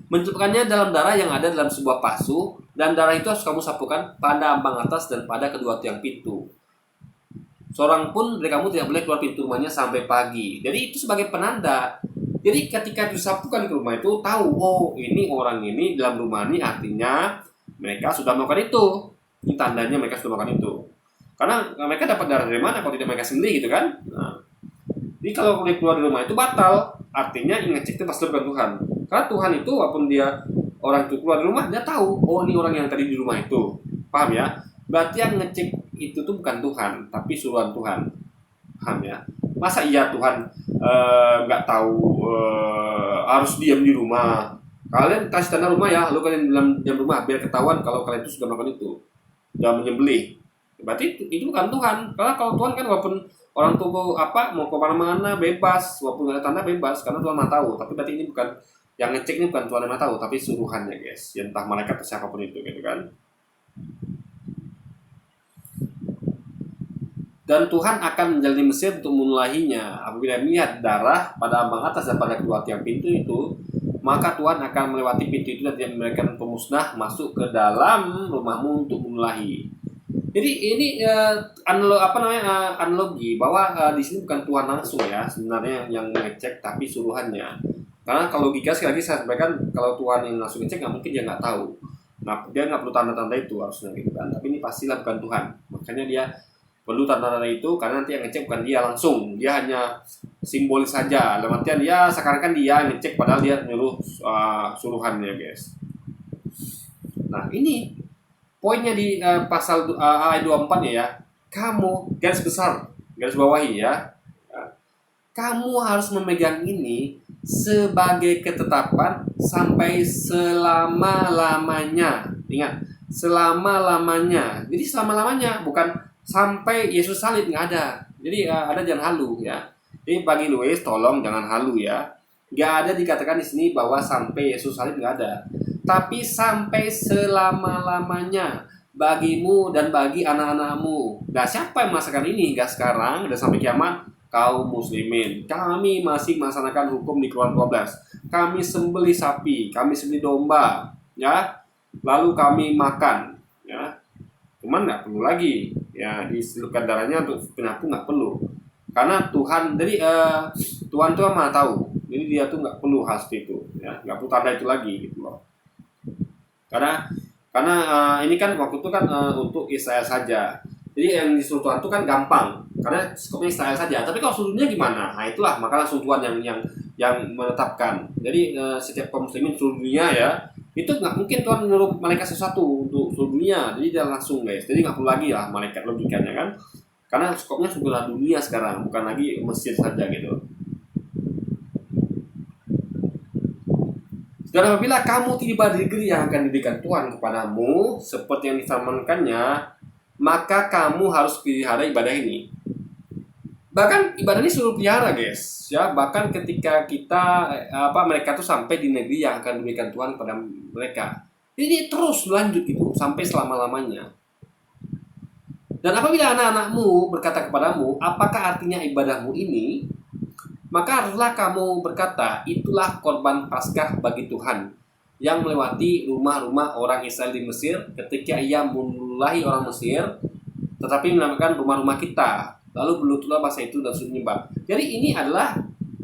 mencelupkannya dalam darah yang ada dalam sebuah pasu, dan darah itu harus kamu sapukan pada ambang atas dan pada kedua tiang pintu. Seorang pun dari kamu tidak boleh keluar pintu rumahnya sampai pagi. Jadi itu sebagai penanda. Jadi ketika disapukan ke rumah itu, tahu, oh ini orang ini dalam rumah ini, artinya mereka sudah melakukan itu. Ini tandanya mereka sudah melakukan itu. Karena mereka dapat darah dari mana kalau tidak mereka sendiri gitu kan. Nah, jadi kalau boleh keluar dari rumah itu batal. Artinya yang ngecek itu pasti bukan Tuhan. Karena Tuhan itu walaupun dia orang itu keluar dari rumah, dia tahu, oh ini orang yang tadi di rumah itu. Paham ya? Berarti yang ngecek itu tuh bukan Tuhan, tapi suruhan Tuhan. Paham ya? Masa iya Tuhan nggak tahu harus diam di rumah? Kalian kasih tanda rumah ya, lalu kalian diam rumah biar ketahuan kalau kalian itu sudah melakukan itu, sudah menyembelih. Berarti itu bukan Tuhan. Karena kalau Tuhan kan walaupun orang tuh mau ke mana-mana bebas, walaupun nggak ada tanda bebas, karena Tuhan Maha tahu. Tapi berarti ini bukan yang ngecek, ini bukan Tuhan yang Maha tahu, tapi suruhannya guys, ya, entah malaikat atau siapapun itu gitu kan. Dan Tuhan akan menjalani Mesir untuk menulahinya. Apabila melihat darah pada ambang atas dan pada kedua tiang pintu itu, maka Tuhan akan melewati pintu itu dan memberikan pemusnah masuk ke dalam rumahmu untuk menulahi. Jadi ini analogi bahwa di sini bukan Tuhan langsung ya sebenarnya yang ngecek, tapi suruhannya. Karena kalau logika sekali lagi saya sampaikan, kalau Tuhan yang langsung ngecek nggak mungkin dia nggak tahu. Nah dia nggak perlu tanda-tanda itu harusnya gitu kan. Tapi ini pastilah bukan Tuhan. Makanya dia perlu tanda-tanda itu, karena nanti yang ngecek bukan dia langsung, dia hanya simbolis saja. Dalam artian dia seakan-akan dia ngecek padahal dia nyuruh suruhannya guys. Nah ini poinnya di pasal ayat 24 ya. Kamu garis besar, garis bawahi ya. Kamu harus memegang ini sebagai ketetapan sampai selama-lamanya. Ingat, selama-lamanya. Jadi selama-lamanya, bukan sampai Yesus salib, nggak ada. Jadi ada jangan halu ya. Jadi bagi Louis, tolong jangan halu ya. Nggak ada dikatakan di sini bahwa sampai Yesus salib, nggak ada. Tapi sampai selama-lamanya bagimu dan bagi anak-anakmu. Nah, siapa yang merasakan ini hingga sekarang dan sampai kiamat? Kaum muslimin. Kami masih melaksanakan hukum di Keluaran 12. Kami sembelih sapi, kami sembelih domba, ya. Lalu kami makan, ya. Cuman nggak perlu lagi, ya, diselupkan darahnya untuk penyapu nggak perlu. Karena Tuhan, jadi Tuhan tuh Maha tahu. Jadi dia tuh nggak perlu hal seperti itu, ya. Nggak perlu tanda itu lagi, gitu loh. Karena ini kan waktu itu kan untuk Israel saja. Jadi yang disuruh Tuhan itu kan gampang, karena skopnya Israel saja. Tapi kalau seluruhnya gimana? Nah itulah maka langsung Tuhan yang menetapkan. Jadi setiap kaum muslimin seluruh dunia ya, itu nggak mungkin Tuhan menyuruh malaikat sesuatu untuk seluruh dunia. Jadi dia langsung guys. Jadi nggak perlu lagi lah malaikat logikanya kan. Karena skopnya sudah dunia sekarang, bukan lagi Mesir saja gitu. Dan apabila kamu tiba di negeri yang akan diberikan Tuhan kepadamu, seperti yang difirmankannya, maka kamu harus pelihara ibadah ini. Bahkan ibadah ini suruh pelihara guys, ya. Bahkan ketika kita mereka tuh sampai di negeri yang akan diberikan Tuhan kepada mereka, ini terus berlanjut gitu sampai selama-lamanya. Dan apabila anak-anakmu berkata kepadamu, apakah artinya ibadahmu ini? Maka haruslah kamu berkata, itulah korban Paskah bagi Tuhan yang melewati rumah-rumah orang Israel di Mesir ketika ia memulai orang Mesir, tetapi menamakan rumah-rumah kita. Lalu berlututlah bahasa itu dan menyembah. Jadi ini adalah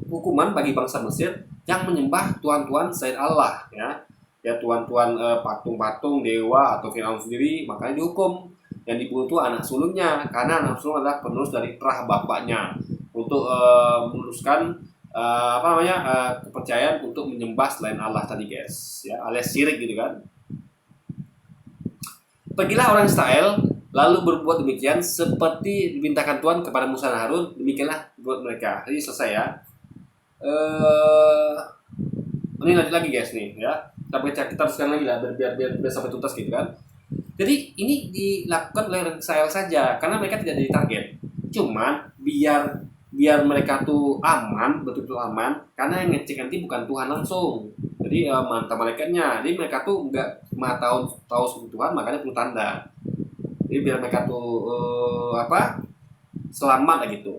hukuman bagi bangsa Mesir yang menyembah tuhan-tuhan selain Allah, ya. Ya tuhan-tuhan patung-patung dewa atau Firaun sendiri, makanya dihukum. Yang dibunuh itu anak sulungnya, karena anak sulung adalah penerus dari terah bapaknya untuk meneruskan kepercayaan untuk menyembah selain Allah tadi guys, ya, alias syirik gitu kan. Pergilah orang Israel lalu berbuat demikian seperti dimintakan Tuhan kepada Musa dan Harun, demikianlah buat mereka. Jadi selesai ya. Ini lanjut lagi guys nih ya. Kita teruskan lagi lah biar sampai tuntas gitu kan. Jadi ini dilakukan oleh orang Israel saja karena mereka tidak jadi target. Cuman biar mereka tuh aman, betul-betul aman, karena yang ngecek nanti bukan Tuhan langsung. Jadi mantap malaikatnya. Jadi mereka tuh nggak tahu sebut Tuhan, makanya perlu tanda. Jadi biar mereka tuh selamat lah gitu.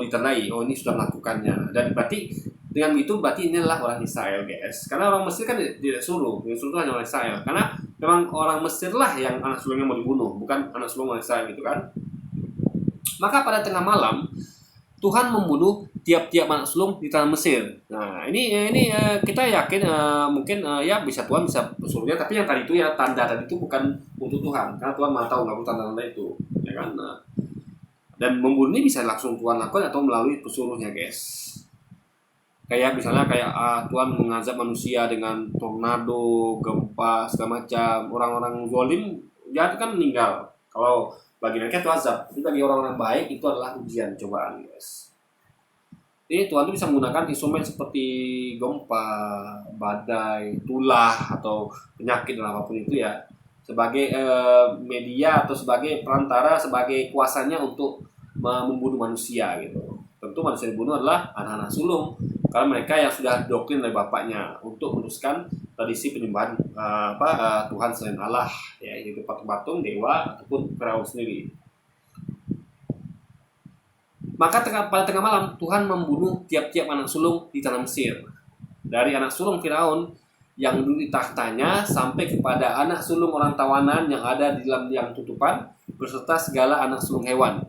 Ditandai. Ini sudah melakukannya. Dan berarti dengan itu berarti ini adalah orang Israel guys. Karena orang Mesir kan tidak suruh. Yang suruh hanya orang Israel. Karena memang orang Mesir lah yang anak sulungnya mau dibunuh, bukan anak sulung orang Israel gitu kan. Maka pada tengah malam Tuhan membunuh tiap-tiap anak sulung di tanah Mesir. Nah, ini kita yakin mungkin ya bisa Tuhan bisa suruhnya, tapi yang tadi itu ya tanda tadi itu bukan untuk Tuhan, karena Tuhan Maha tahu nggak tanda-tanda itu, ya kan? Nah, dan membunuh ini bisa langsung Tuhan lakukan atau melalui pesuruhnya, guys. Kayak misalnya Tuhan mengazab manusia dengan tornado, gempa, segala macam. Orang-orang zalim ya kan meninggal. Kalau bagi mereka itu azab, tapi bagi orang-orang baik itu adalah ujian, cobaan guys. Jadi Tuhan itu bisa menggunakan instrumen seperti gempa, badai, tulah atau penyakit dan apapun itu ya sebagai media atau sebagai perantara, sebagai kuasanya untuk membunuh manusia gitu. Tentu manusia yang dibunuh adalah anak-anak sulung karena mereka yang sudah doktrin dari bapaknya untuk meneruskan tradisi penyembahan Tuhan selain Allah, ya, yaitu patung-patung dewa ataupun Firaun sendiri. Maka pada tengah malam Tuhan membunuh tiap-tiap anak sulung di tanah Mesir, dari anak sulung Firaun yang duduk di tahtanya sampai kepada anak sulung orang tawanan yang ada di dalam liang tutupan beserta segala anak sulung hewan.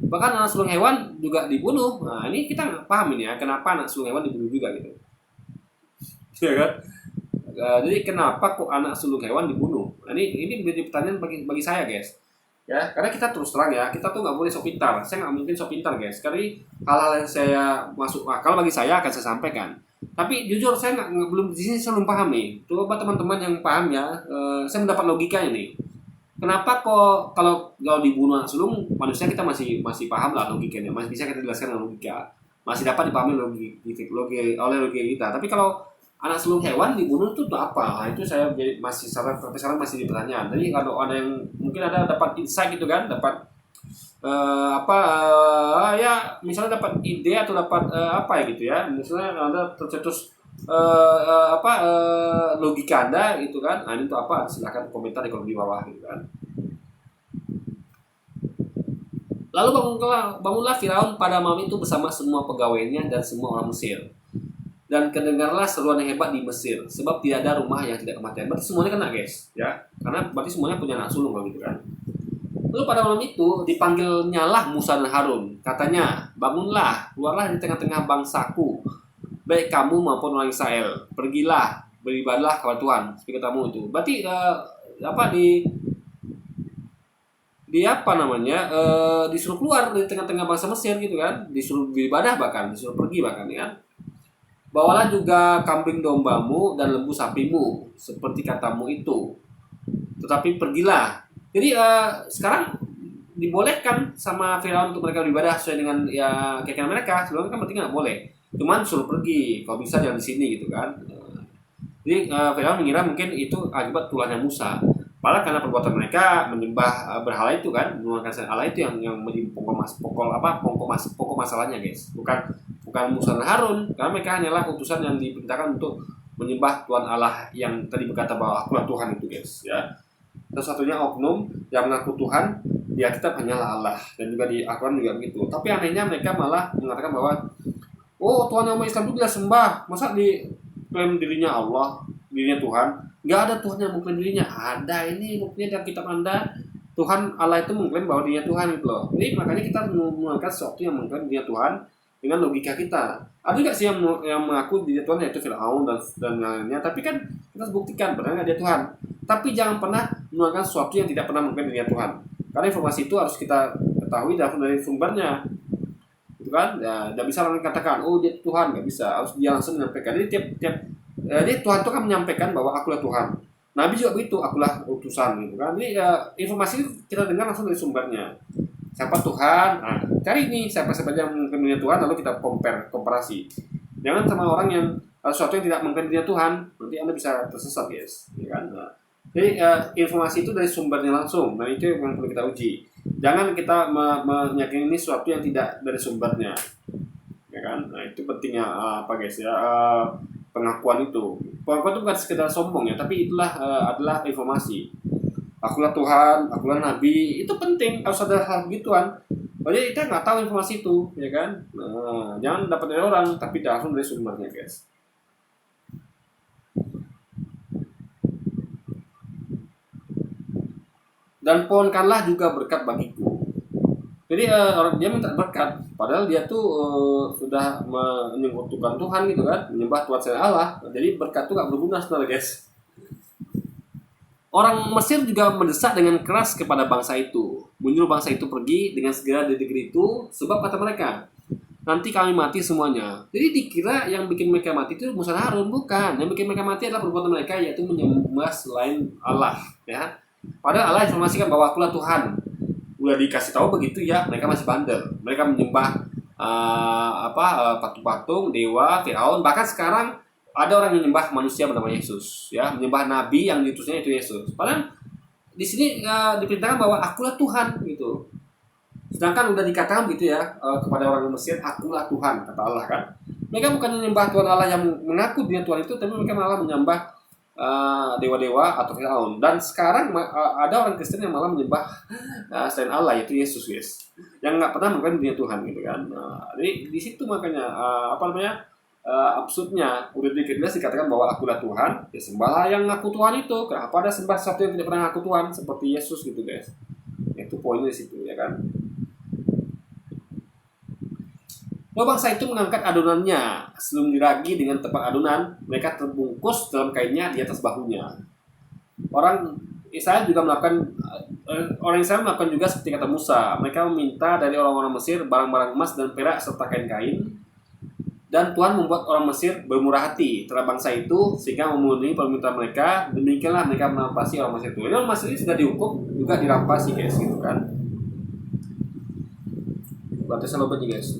Bahkan anak sulung hewan juga dibunuh. Nah ini kita nggak paham ini ya, kenapa anak sulung hewan dibunuh juga gitu, ya kan? Jadi kenapa kok anak sulung hewan dibunuh? Nah, ini menjadi pertanyaan bagi saya guys. Ya, karena kita terus terang ya, kita tuh nggak boleh sok pintar. Saya nggak mungkin sok pintar guys. Karena hal-hal yang saya masuk akal bagi saya akan saya sampaikan. Tapi jujur saya belum di sini saya belum paham nih. Coba teman-teman yang paham ya, saya mendapat logikanya nih. Kenapa kok kalau dibunuh anak sulung manusia kita masih paham lah logikanya, masih bisa kita jelaskan dengan logika. masih dapat dipahami oleh logika kita. Tapi kalau anak sulung hewan dibunuh itu untuk apa? Nah, itu saya masih sampai sekarang masih di pertanyaan. Jadi kalau ada yang mungkin ada dapat insight gitu kan, dapat ya misalnya dapat ide atau dapat apa ya gitu ya, misalnya Anda tercetus logika Anda gitu kan, nah ini itu apa, silahkan komentar di kolom di bawah gitu kan. Lalu bangunlah Firaun pada malam itu bersama semua pegawainya dan semua orang Mesir. Dan kedengarlah seruan yang hebat di Mesir, sebab tidak ada rumah yang tidak kematian. Berarti semuanya kena guys, ya, karena berarti semuanya punya anak sulung gitu kan. Lalu pada malam itu dipanggilnyalah Musa dan Harun. Katanya, bangunlah, keluarlah di tengah-tengah bangsaku, baik kamu maupun orang Israel. Pergilah, beribadahlah kepada Tuhan. Seperti katamu itu. Berarti disuruh keluar dari tengah-tengah bangsa Mesir gitu kan. Disuruh beribadah bahkan, disuruh pergi bahkan ya. Bawalah juga kambing dombamu dan lembu sapimu, seperti katamu itu. Tetapi pergilah. Jadi sekarang dibolehkan sama Firaun untuk mereka beribadah sesuai dengan ya keyakinan mereka. Sebelumnya kan berarti nggak boleh. Cuman suruh pergi, kalau bisa jangan di sini gitu kan. Jadi Firaun mengira mungkin itu akibat tulahnya Musa. Padahal karena perbuatan mereka menyembah berhala itu kan, menggunakan Allah itu yang menjadi pokok masalahnya guys. Bukan Musa dan Harun, karena mereka hanyalah utusan yang diperintahkan untuk menyembah Tuhan Allah yang tadi berkata bahwa akulah Tuhan itu guys ya. Satu-satunya oknum yang mengaku Tuhan di Alkitab hanyalah Allah, dan juga di Al-Quran juga begitu. Tapi anehnya mereka malah mengatakan bahwa Tuhan yang umat Islam itu tidak sembah, masa diklaim dirinya Allah, dirinya Tuhan. Nggak ada Tuhan yang mengklaim dirinya. Ada, ini buktinya dari kitab Anda. Tuhan Allah itu mengklaim bahwa dirinya Tuhan itu loh. Jadi makanya kita mengangkat sesuatu yang mengklaim dirinya Tuhan dengan logika kita. Ada nggak sih yang mengaku dirinya Tuhan, yaitu Firaun dan lainnya. Tapi kan kita buktikan benar nggak dia Tuhan. Tapi jangan pernah menggunakan sesuatu yang tidak pernah mengklaim dirinya Tuhan. Karena informasi itu harus kita ketahui dari sumbernya. Gitu kan? Ya, tidak bisa orang katakan, oh dia Tuhan, nggak bisa. Harus dia langsung menyampaikan. Jadi jadi Tuhan itu kan menyampaikan bahwa akulah Tuhan. Nabi juga begitu, akulah utusan gitu kan. Jadi informasi itu kita dengar langsung dari sumbernya. Siapa Tuhan? Nah, cari nih siapa yang mengklaim dirinya Tuhan, lalu kita komparasi. Jangan sama orang yang sesuatu yang tidak mengklaim dirinya Tuhan, nanti Anda bisa tersesat guys, ya kan? Nah, jadi informasi itu dari sumbernya langsung, dan itu yang perlu kita uji. Jangan kita meyakini ini sesuatu yang tidak dari sumbernya, ya kan? Nah itu pentingnya guys ya, pengakuan itu. Pengakuan itu bukan sekedar sombong ya, tapi itulah adalah informasi. Akulah Tuhan, akulah Nabi, itu penting, harus ada hal begituan. Jadi kita nggak tahu informasi itu, ya kan? Nah, jangan dapat dari orang, tapi langsung dari sumbernya guys. Dan pohonkanlah juga berkat bagiku. Jadi orang dia minta berkat, padahal dia tuh sudah menyekutukan Tuhan gitu kan, menyembah Tuhan selain Allah. Jadi berkat tuh gak berguna sebenarnya guys. Orang Mesir juga mendesak dengan keras kepada bangsa itu, menyuruh bangsa itu pergi dengan segera dari negeri itu, sebab kata mereka, nanti kami mati semuanya. Jadi dikira yang bikin mereka mati itu Musa dan Harun, bukan. Yang bikin mereka mati adalah perbuatan mereka, yaitu menyembah selain Allah, ya. Padahal Allah informasikan bahwa akulah Tuhan. Udah dikasih tahu begitu ya, mereka masih bandel. Mereka menyembah patung-patung, dewa, Firaun. Bahkan sekarang ada orang yang menyembah manusia bernama Yesus, ya, menyembah nabi yang diutusnya itu Yesus. Padahal di sini diperintahkan bahwa akulah Tuhan gitu. Sedangkan udah dikatakan gitu ya kepada orang Mesir, akulah Tuhan, kata Allah kan. Mereka bukan menyembah Tuhan Allah yang mengaku dia Tuhan itu, tapi mereka malah menyembah dewa-dewa atau Firaun. Dan sekarang ada orang Kristen yang malah menyembah selain Allah, yaitu Yesus guys, yang nggak pernah mengklaim dia Tuhan gitu kan. Jadi di situ makanya absurdnya udah jelas dikatakan bahwa akulah Tuhan, ya sembahlah yang ngaku Tuhan itu. Kenapa ada sembah sesuatu yang tidak pernah ngaku Tuhan seperti Yesus gitu guys. Itu poinnya di situ ya kan. Lalu bangsa itu mengangkat adonannya. Sebelum diragi dengan tempat adonan, mereka terbungkus dalam kainnya di atas bahunya. Orang Israel melakukan juga seperti kata Musa. Mereka meminta dari orang-orang Mesir barang-barang emas dan perak serta kain-kain. Dan Tuhan membuat orang Mesir bermurah hati terhadap bangsa itu sehingga memenuhi permintaan mereka. Demikianlah mereka merampasi orang Mesir itu. Ini orang Mesir ini sudah dihukum juga dirampasi guys gitu kan. Berarti selalu guys.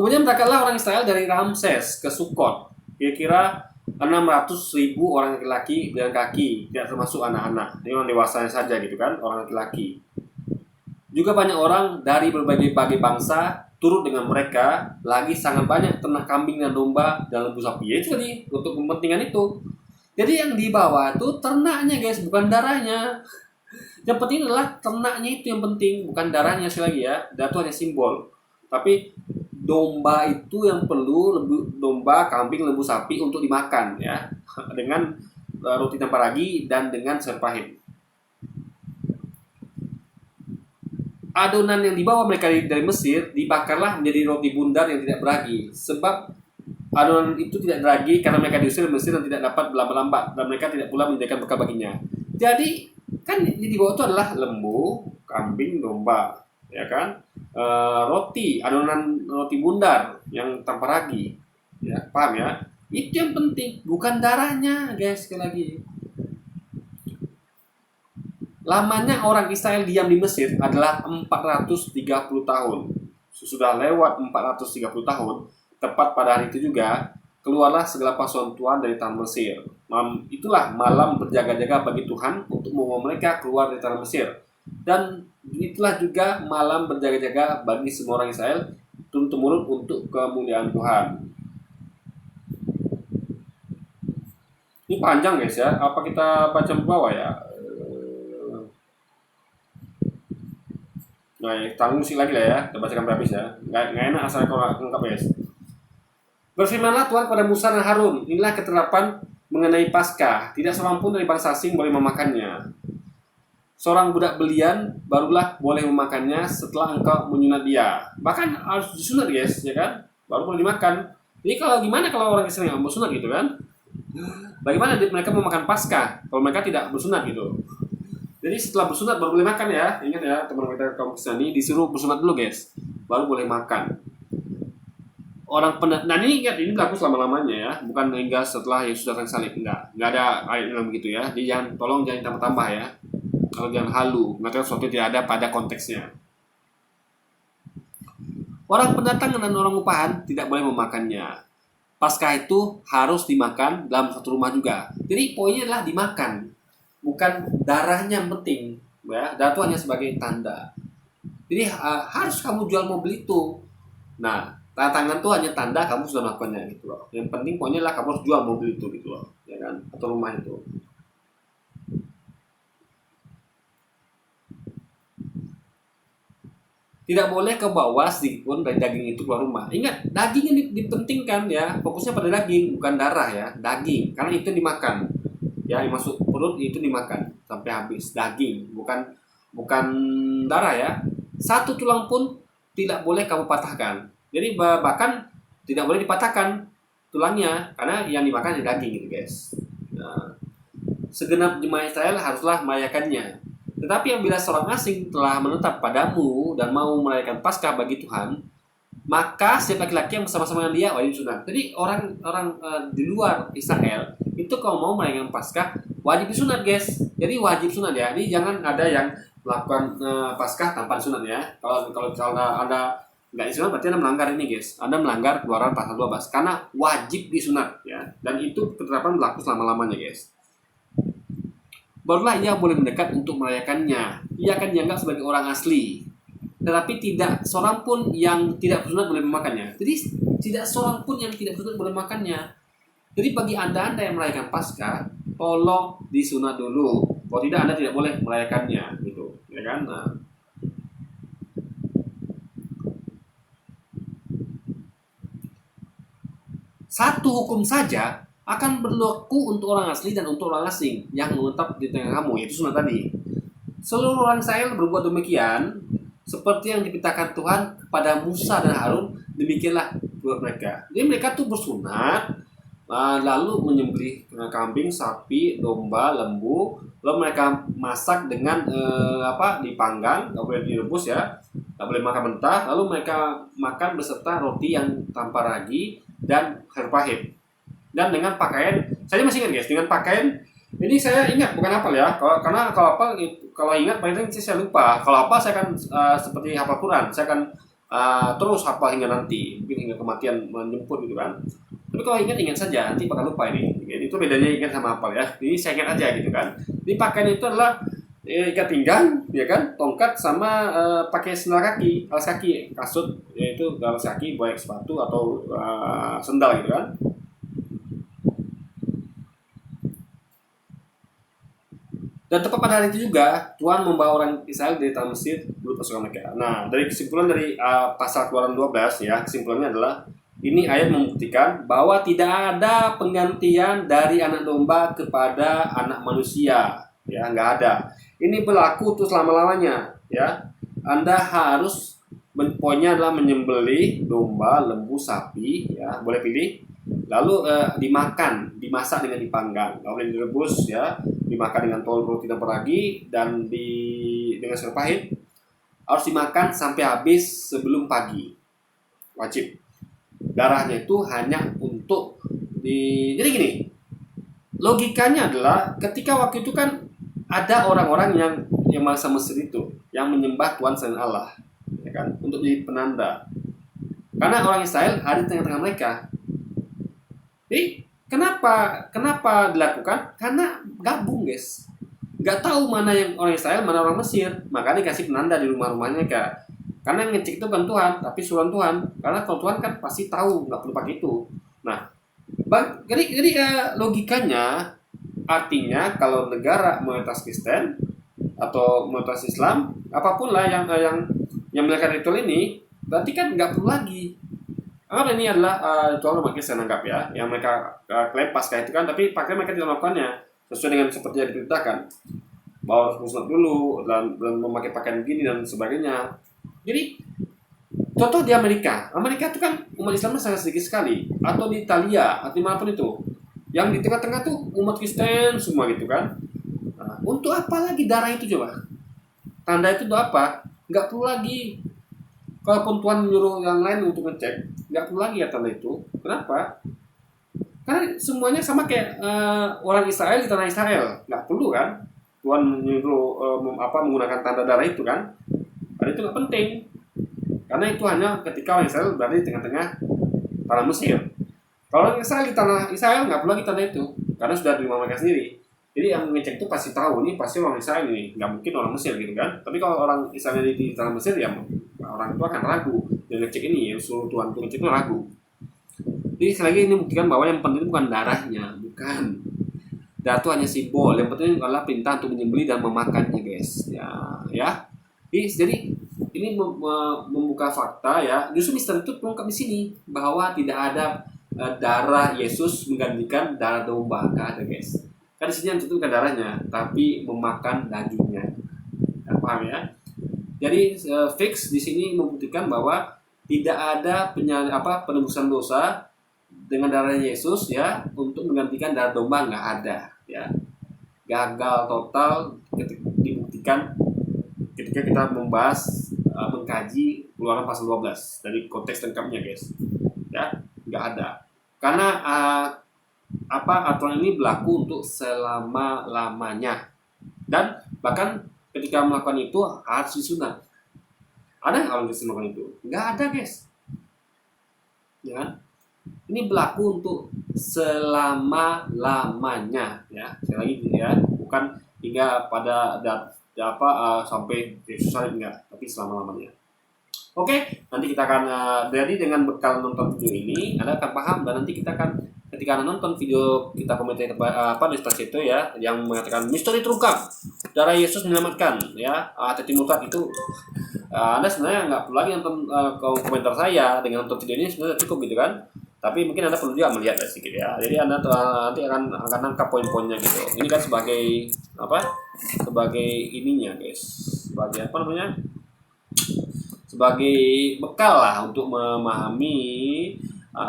Kemudian berangkatlah orang Israel dari Ramses ke Sukot. Kira-kira 600.000 orang laki-laki berjalan kaki, tidak termasuk anak-anak. Ini orang dewasanya saja gitu kan, orang laki-laki. Juga banyak orang dari berbagai bangsa turut dengan mereka. Lagi sangat banyak ternak kambing dan domba dan lembu sapi. Ya itu tadi untuk kepentingan itu. Jadi yang dibawa itu ternaknya guys, bukan darahnya. Yang penting adalah ternaknya itu yang penting, bukan darahnya sekali lagi ya. Darah itu hanya simbol. Tapi domba itu yang perlu, domba, kambing, lembu, sapi untuk dimakan ya, dengan roti tanpa ragi dan dengan sayur pahit. Adonan yang dibawa mereka dari Mesir dibakarlah menjadi roti bundar yang tidak beragi. Sebab adonan itu tidak beragi karena mereka diusir dari Mesir dan tidak dapat berlambat-lambat, dan mereka tidak pula menyediakan bekal baginya. Jadi kan yang dibawa itu adalah lembu, kambing, domba, ya kan, roti, adonan roti bundar yang tanpa ragi, ya paham ya? Itu yang penting, bukan darahnya guys. Sekali lagi, lamanya orang Israel diam di Mesir adalah 430 tahun. Sudah lewat 430 tahun, tepat pada hari itu juga keluarlah segala pasukan Tuhan dari tanah Mesir. Itulah malam berjaga-jaga bagi Tuhan untuk membawa mereka keluar dari tanah Mesir. Dan itulah juga malam berjaga-jaga bagi semua orang Israel turun-temurun untuk kemuliaan Tuhan. Ini panjang guys ya. Apa kita baca ke bawah ya? Nah, tanggung musik lagi lah ya. Kita bacakan berhabis ya. Nggak enak asal kalau lengkap guys. Berfirmanlah Tuhan kepada Musa dan Harun, inilah ketetapan mengenai Paskah. Tidak seorang pun dari bangsa asing boleh memakannya. Seorang budak belian barulah boleh memakannya setelah engkau menyunat dia. Bahkan harus disunat guys, ya kan? Baru boleh dimakan. Jadi kalau gimana kalau orang Islam yang bersunat gitu kan? Bagaimana mereka mau makan Paskah kalau mereka tidak bersunat gitu? Jadi setelah bersunat baru boleh makan ya. Ingat ya teman-teman kita kaum Kristen disuruh bersunat dulu guys, baru boleh makan. Nah ini ingat, ini berlaku selama-lamanya ya, bukan hingga setelah Yesus datang salib. Enggak ada ayat yang begitu ya. Jadi tolong jangan tambah-tambah ya. Kalau jangan halu, mengatakan sesuatu tidak ada pada konteksnya. Orang pendatang dan orang upahan tidak boleh memakannya. Paskah itu harus dimakan dalam satu rumah juga. Jadi poinnya adalah dimakan, bukan darahnya yang penting. Ya, darah itu hanya sebagai tanda. Jadi harus kamu jual mobil itu. Nah, tanda tangan itu hanya tanda kamu sudah melakukannya gitu loh. Yang penting poinnya adalah kamu harus jual mobil itu gitu loh, ya kan, atau rumah itu. Tidak boleh ke bawah sedikit pun dari daging itu keluar rumah. Ingat, daging yang dipentingkan ya, fokusnya pada daging, bukan darah ya, daging. Karena itu dimakan. Ya, yang masuk perut itu dimakan sampai habis, daging, bukan darah ya. Satu tulang pun tidak boleh kamu patahkan. Jadi bahkan tidak boleh dipatahkan tulangnya karena yang dimakan adalah daging gitu guys. Nah, segenap jemaat Israel haruslah merayakannya. Tetapi yang bila seorang asing telah menetap padamu dan mau merayakan Paskah bagi Tuhan, maka setiap laki-laki yang bersama-sama dengan dia wajib sunat. Jadi orang di luar Israel itu kalau mau merayakan Paskah wajib disunat guys. Jadi wajib sunat ya. Ini jangan ada yang melakukan Paskah tanpa disunat ya. Kalau misalnya Anda nggak disunat berarti Anda melanggar ini guys. Anda melanggar Keluaran pasal 12 karena wajib disunat ya. Dan itu ketetapan berlaku selama-lamanya guys. Barulah ia boleh mendekat untuk merayakannya. Ia akan dianggap sebagai orang asli. Tetapi tidak seorang pun yang tidak bersunat boleh memakannya. Jadi tidak seorang pun yang tidak bersunat boleh makannya. Jadi bagi anda yang merayakan Paskah, tolong disunat dulu. Kalau tidak Anda tidak boleh merayakannya gitu, ya kan? Nah, satu hukum saja akan berlaku untuk orang asli dan untuk orang asing yang menetap di tengah kamu, yaitu sunat tadi. Seluruh orang Israel berbuat demikian seperti yang diperintahkan Tuhan kepada Musa dan Harun, demikianlah buat mereka. Jadi mereka tuh bersunat, lalu menyembelih kambing, sapi, domba, lembu, lalu mereka masak dengan dipanggang, nggak boleh direbus ya, nggak boleh makan mentah, lalu mereka makan beserta roti yang tanpa ragi dan sayur pahit. Dan dengan pakaian, saya masih ingat guys, dengan pakaian ini saya ingat bukan hafal ya, kalau ingat paling saya lupa. Kalau apa saya akan seperti hafal Quran, saya akan terus hafal hingga nanti, mungkin hingga kematian menjemput gitu kan. Tapi kalau ingat saja, nanti bakal lupa ini. Jadi itu bedanya ingat sama hafal ya. Jadi saya ingat aja gitu kan. Di pakaian itu adalah ikat pinggang, ya kan, tongkat sama pakai sandal kaki, alas kaki, kasut, yaitu alas kaki, baik sepatu atau sandal gitu kan. Dan tepat pada hari itu juga Tuhan membawa orang Israel dari tanah Mesir menuju pasukan mereka. Nah, dari kesimpulan dari pasal Keluaran 12 ya, kesimpulannya adalah ini ayat membuktikan bahwa tidak ada penggantian dari anak domba kepada anak manusia, ya, nggak ada. Ini berlaku untuk selama-lamanya, ya. Anda harus poinnya adalah menyembelih domba, lembu, sapi, ya, boleh pilih. Lalu dimasak dengan dipanggang, nggak boleh direbus, ya, dimakan dengan telur, roti dan peragi, dan dengan sayur pahit. Harus dimakan sampai habis sebelum pagi, wajib. Darahnya itu hanya untuk jadi gini, logikanya adalah ketika waktu itu kan ada orang-orang yang bangsa Mesir itu yang menyembah Tuhan selain Allah, ya kan, untuk jadi penanda. Karena orang Israel ada di tengah-tengah mereka. Jadi kenapa dilakukan? Karena gabung, guys. Gak tahu mana yang orang Israel, mana orang Mesir. Makanya dikasih penanda di rumah-rumahnya, Kak. Karena yang ngecek itu bukan Tuhan, tapi suruhan Tuhan. Karena kalau Tuhan kan pasti tahu, nggak perlu pakai itu. Nah, jadi logikanya artinya kalau negara mayoritas Kristen atau mayoritas Islam, apapun lah yang melakukan ritual ini, berarti kan nggak perlu lagi. Karena ini adalah ritual umat Kristen, anggap ya, yang mereka klaim pasca itu kan, tapi pakai mereka tidak melakukannya sesuai dengan seperti yang diperintahkan, bahwa harus musnah dulu dan memakai pakaian begini dan sebagainya. Jadi contoh di Amerika itu kan umat Islamnya sangat sedikit sekali, atau di Italia atau dimanapun itu, yang di tengah-tengah tuh umat Kristen semua gitu kan. Nah, untuk apa lagi darah itu coba? Tanda itu untuk apa? Nggak perlu lagi. Kalaupun Tuhan menyuruh yang lain untuk ngecek, nggak perlu lagi ya tanda itu. Kenapa? Karena semuanya sama kayak orang Israel di tanah Israel, nggak perlu kan Tuhan menyuruh menggunakan tanda darah itu kan? Karena itu nggak penting. Karena itu hanya ketika orang Israel berada di tengah-tengah tanah Mesir. Kalau orang Israel di tanah Israel nggak perlu lagi tanda itu, karena sudah di rumah mereka sendiri. Jadi yang ngecek itu pasti tahu nih pasti orang Israel ini, nggak mungkin orang Mesir gitu kan. Tapi kalau orang Israel di tanah Mesir ya orang itu akan ragu dan ngecek ini, yang suruh Tuhan untuk ngecek itu ragu. Jadi sekali lagi ini buktikan bahwa yang penting bukan darahnya, bukan. Darah itu hanya simbol. Yang penting adalah perintah untuk menyembelih dan memakannya, guys. Ya. Jadi ini membuka fakta ya. Justru misteri itu terungkap di sini bahwa tidak ada darah Yesus menggantikan darah domba, nggak ada, guys. Kan di sini yang bukan darahnya, tapi memakan dagingnya. Paham ya? Jadi fix di sini membuktikan bahwa tidak ada penebusan dosa dengan darah Yesus ya untuk menggantikan darah domba, nggak ada ya. Gagal total dibuktikan ketika kita mengkaji Keluaran pasal 12 dari konteks lengkapnya, guys. Ya, nggak ada. Karena aturan ini berlaku untuk selama-lamanya. Dan bahkan ketika melakukan itu harus disunat. Ada nggak orang Kristen melakukan itu? Nggak ada, guys. Ya kan? Ini berlaku untuk selama-lamanya, ya. Sekali lagi ya, bukan hingga pada sampai Yesus salib, enggak, tapi selama-lamanya. Oke, nanti kita akan jadi dengan bekal nonton video ini, Anda akan paham dan nanti kita akan ketika Anda nonton video kita komentar di stasiun itu ya, yang mengatakan misteri terungkap, darah Yesus menyelamatkan, ya, Teti Murtad itu. Anda sebenarnya nggak perlu lagi nonton komentar saya, dengan nonton video ini sebenarnya cukup gitu kan. Tapi mungkin Anda perlu juga melihat sedikit ya. Jadi Anda nanti akan nangkap poin-poinnya gitu. Ini kan sebagai sebagai ininya, guys. Sebagai sebagai bekal lah untuk memahami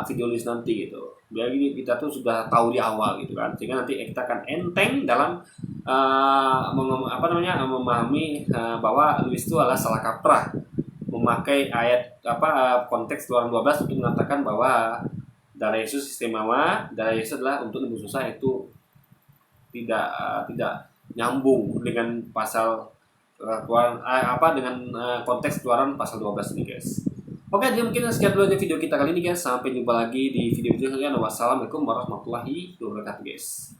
video list nanti gitu. Biar kita tuh sudah tahu di awal gitu kan. Sehingga nanti kita akan enteng dalam memahami bahwa Luis itu adalah salah kaprah memakai ayat konteks Keluaran 12 untuk mengatakan bahwa darah Yesus istimewa, darah Yesus adalah untuk nebus dosa, itu tidak nyambung dengan pasal Keluaran dengan konteks Keluaran pasal 12 ini, guys. Oke, jadi mungkin sekian dulu aja video kita kali ini guys. Sampai jumpa lagi di video-video selanjutnya. Wassalamualaikum warahmatullahi wabarakatuh guys.